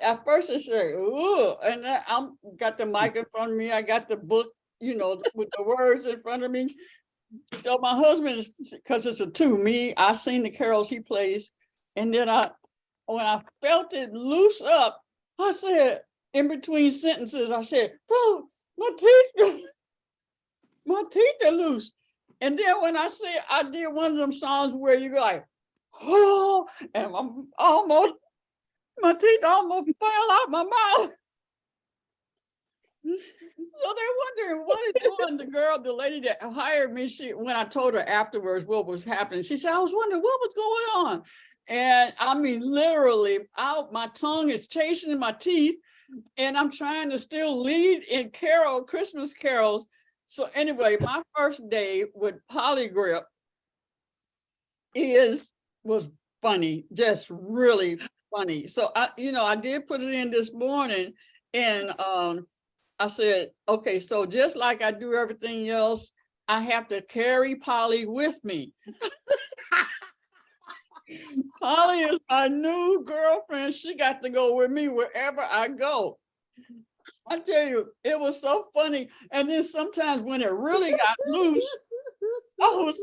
at first I said, ooh, and then I'm got the mic in front of me. I got the book, you know, with the words in front of me. So my husband is, because it's a two, I sing the carols he plays. And then when I felt it loose up, I said, in between sentences, I said, oh, my teeth are loose. And then when I did one of them songs where you go like, oh, and my teeth almost fell out my mouth. So they're wondering what is doing. The lady that hired me, when I told her afterwards what was happening, she said, I was wondering what was going on. And I mean, literally, my tongue is chasing my teeth, and I'm trying to still lead in Christmas carols. So anyway, my first day with Polygrip was funny, just really funny. So I did put it in this morning, and I said, okay, so just like I do everything else, I have to carry Polly with me. Polly is my new girlfriend. She got to go with me wherever I go. I tell you, it was so funny. And then sometimes when it really got loose, it was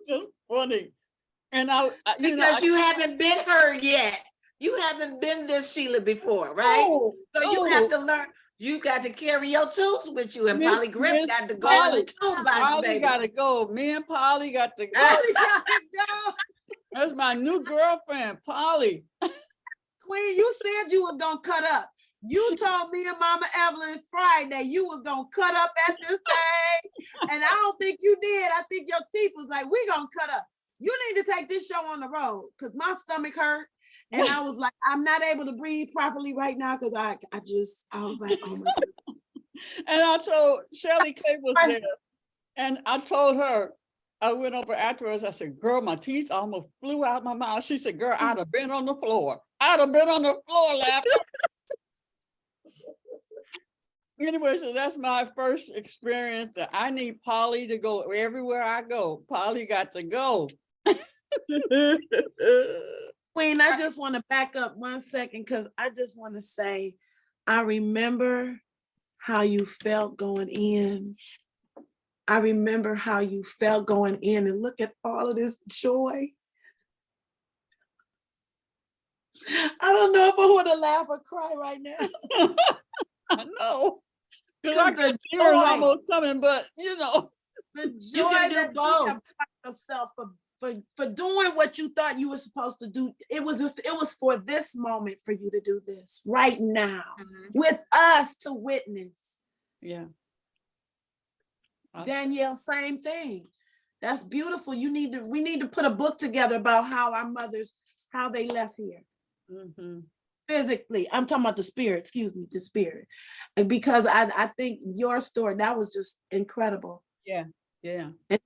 just funny. And because you haven't been her yet. You haven't been this Sheila before, right? So you have to learn. You got to carry your tools with you, and Polly Grip got to go in the toolbox, Polly baby. got to go. Me and Polly got to go. Polly got to go. That's my new girlfriend, Polly. Queen, you said you was gonna cut up. You told me and Mama Evelyn Friday you was gonna cut up at this thing, and I don't think you did. I think your teeth was like, we gonna cut up. You need to take this show on the road because my stomach hurt. And I was like, I'm not able to breathe properly right now because I was like, oh my God. And I told Shelly K was there, and I told her, I went over afterwards, I said, girl, my teeth almost flew out my mouth. She said, girl, I'd have been on the floor. Laughing. Anyway, so that's my first experience that I need Polly to go everywhere I go. Polly got to go. Queen, I just want to back up 1 second because I just want to say, I remember how you felt going in. I remember how you felt going in, and look at all of this joy. I don't know if I want to laugh or cry right now. I know. Because the tears almost coming, but the joy that you have brought yourself for doing what you thought you were supposed to do. It was for this moment for you to do this right now with us to witness. Yeah. Danyelle, same thing. That's beautiful. We need to put a book together about how our mothers, how they left here. Mm-hmm. Physically, I'm talking about the spirit, the spirit. And because I think your story, that was just incredible. Yeah. Yeah. And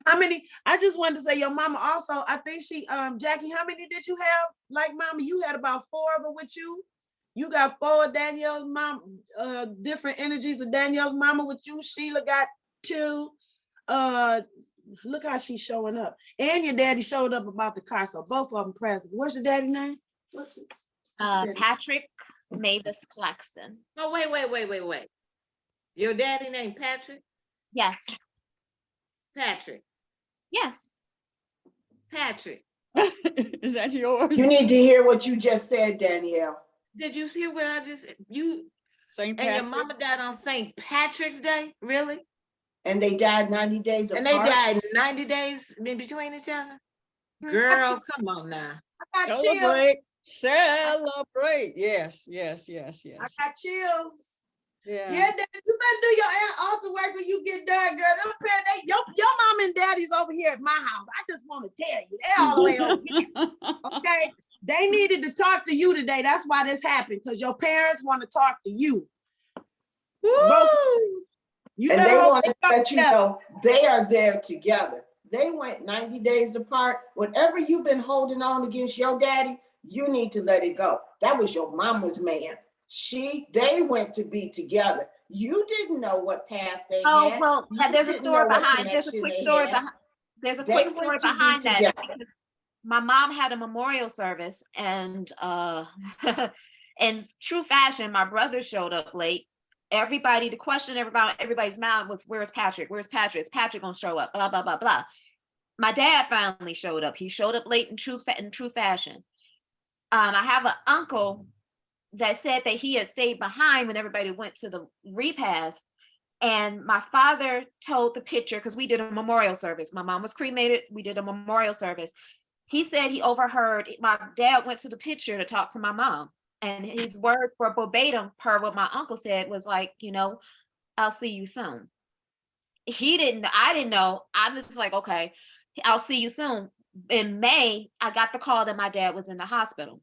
I just wanted to say your mama also, I think she, Jackie, how many did you have? Like mama, you had about 4 of them with you. You got 4 of Danielle's mom, different energies of Danielle's mama with you. Sheila got 2. Look how she's showing up. And your daddy showed up about the car, so both of them present. What's your daddy's name? Patrick Mavis Claxton. Oh, wait. Your daddy named Patrick? Yes. Patrick. Yes. Patrick. Is that yours? You need to hear what you just said, Danyelle. Did you hear what I just, St. And your mama died on St. Patrick's Day? Really? And they died 90 days apart. And they died 90 days in between each other? Girl, come on now. I got Celebrate. Yes. I got chills. Yeah. Yeah, Daddy, you better do your altar work when you get done, girl. Your mom and daddy's over here at my house. I just want to tell you, they're all the way over here. Okay, they needed to talk to you today. That's why this happened, because your parents want to talk to you. Woo! And they want to let you know they are there together. They went 90 days apart. Whatever you've been holding on against your daddy, you need to let it go. That was your mama's man. They went to be together. You didn't know what past they had. Oh, well, there's a story behind. There's a quick story behind that. my mom had a memorial service, and in true fashion, my brother showed up late. Everybody, the question everybody's mind was, where's Patrick? Where's Patrick? Is Patrick gonna show up? Blah, blah, blah, blah. My dad finally showed up. He showed up late in true fashion. I have an uncle that said that he had stayed behind when everybody went to the repast. And my father told the picture, because we did a memorial service. My mom was cremated. We did a memorial service. He said he overheard, my dad went to the picture to talk to my mom. And his word for verbatim, per what my uncle said, was like, you know, I'll see you soon. I didn't know. I was like, okay, I'll see you soon. In May, I got the call that my dad was in the hospital.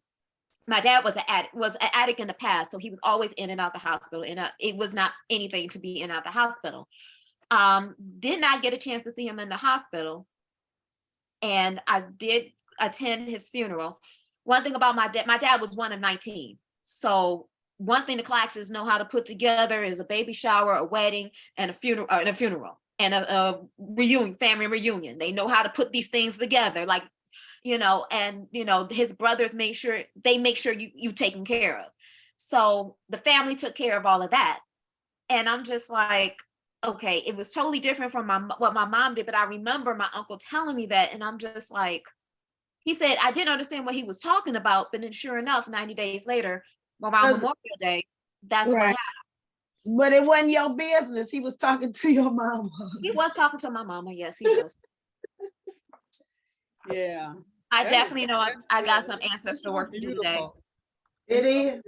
My dad was an addict in the past, so he was always in and out the hospital, and it was not anything to be in and out the hospital. Did not get a chance to see him in the hospital, and I did attend his funeral. One thing about my dad was one of 19. So one thing the Claxtons know how to put together is a baby shower, a wedding, and a funeral, and a reunion, family reunion. They know how to put these things together, like, you know, and, you know, his brothers make sure you taken care of. So the family took care of all of that. And I'm just like, okay, it was totally different from what my mom did, but I remember my uncle telling me that, and I'm just like, he said, I didn't understand what he was talking about, but then sure enough, 90 days later, around Memorial Day, that's what happened. But it wasn't your business. He was talking to your mama. He was talking to my mama, yes, he was. Yeah. I definitely know I got some ancestor work to do today. It is.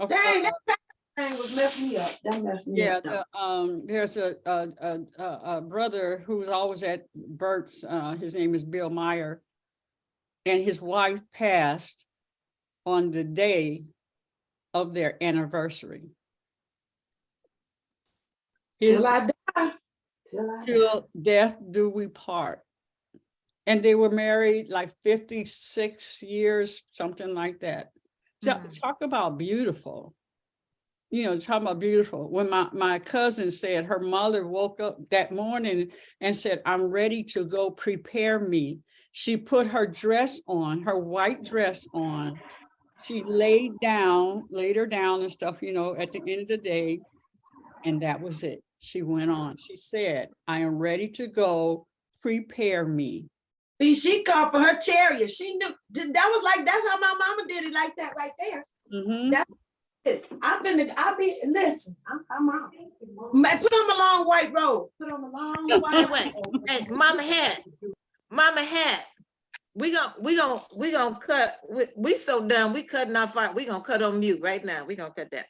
Okay. Dang, that thing was messing me up. That messed me up. There's a brother who's always at Bert's. His name is Bill Meyer, and his wife passed on the day of their anniversary. Till I die. Till death do we part. And they were married like 56 years, something like that. Talk about beautiful. You know, talking about beautiful. When my cousin said her mother woke up that morning and said, I'm ready to go, prepare me. She put her dress on, her white dress on. She laid her down and stuff, you know, at the end of the day. And that was it. She went on. She said, I am ready to go, prepare me. See, she called for her chariot. She knew that's how my mama did it, like that right there. Mm-hmm. That's it. Listen, I'm out. Put on a long white robe. Put on a long white robe. Hey, Mama Hat. We gonna cut. We so done. We cutting off our. We gonna cut on mute right now. We gonna cut that.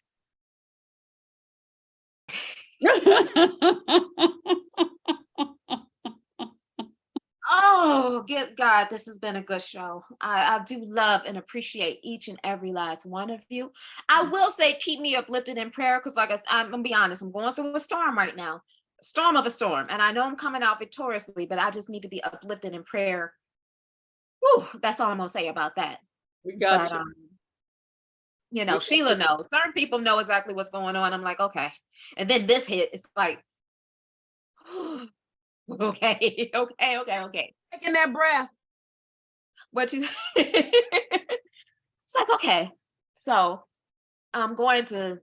Oh, good God, this has been a good show. I do love and appreciate each and every last one of you. I will say, keep me uplifted in prayer, because like I'm gonna be honest, I'm going through a storm right now, a storm of a storm, and I know I'm coming out victoriously, but I just need to be uplifted in prayer. Whew, that's all I'm gonna say about that. We got you. You know, Sheila knows. Certain people know exactly what's going on. I'm like, okay. And then this hit, it's like, okay. Taking that breath. What you it's like, okay. So I'm going to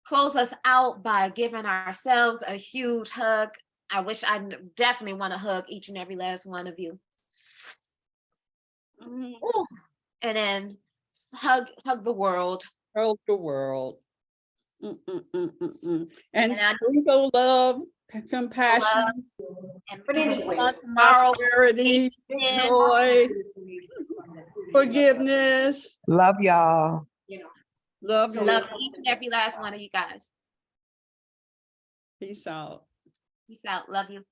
close us out by giving ourselves a huge hug. I wish I definitely want to hug each and every last one of you. Ooh. And then hug the world. Hug the world. And sprinkle love, compassion, and tomorrow, prosperity, joy, forgiveness. Love y'all. Love you. Love each and every last one of you guys. Peace out. Peace out. Love you.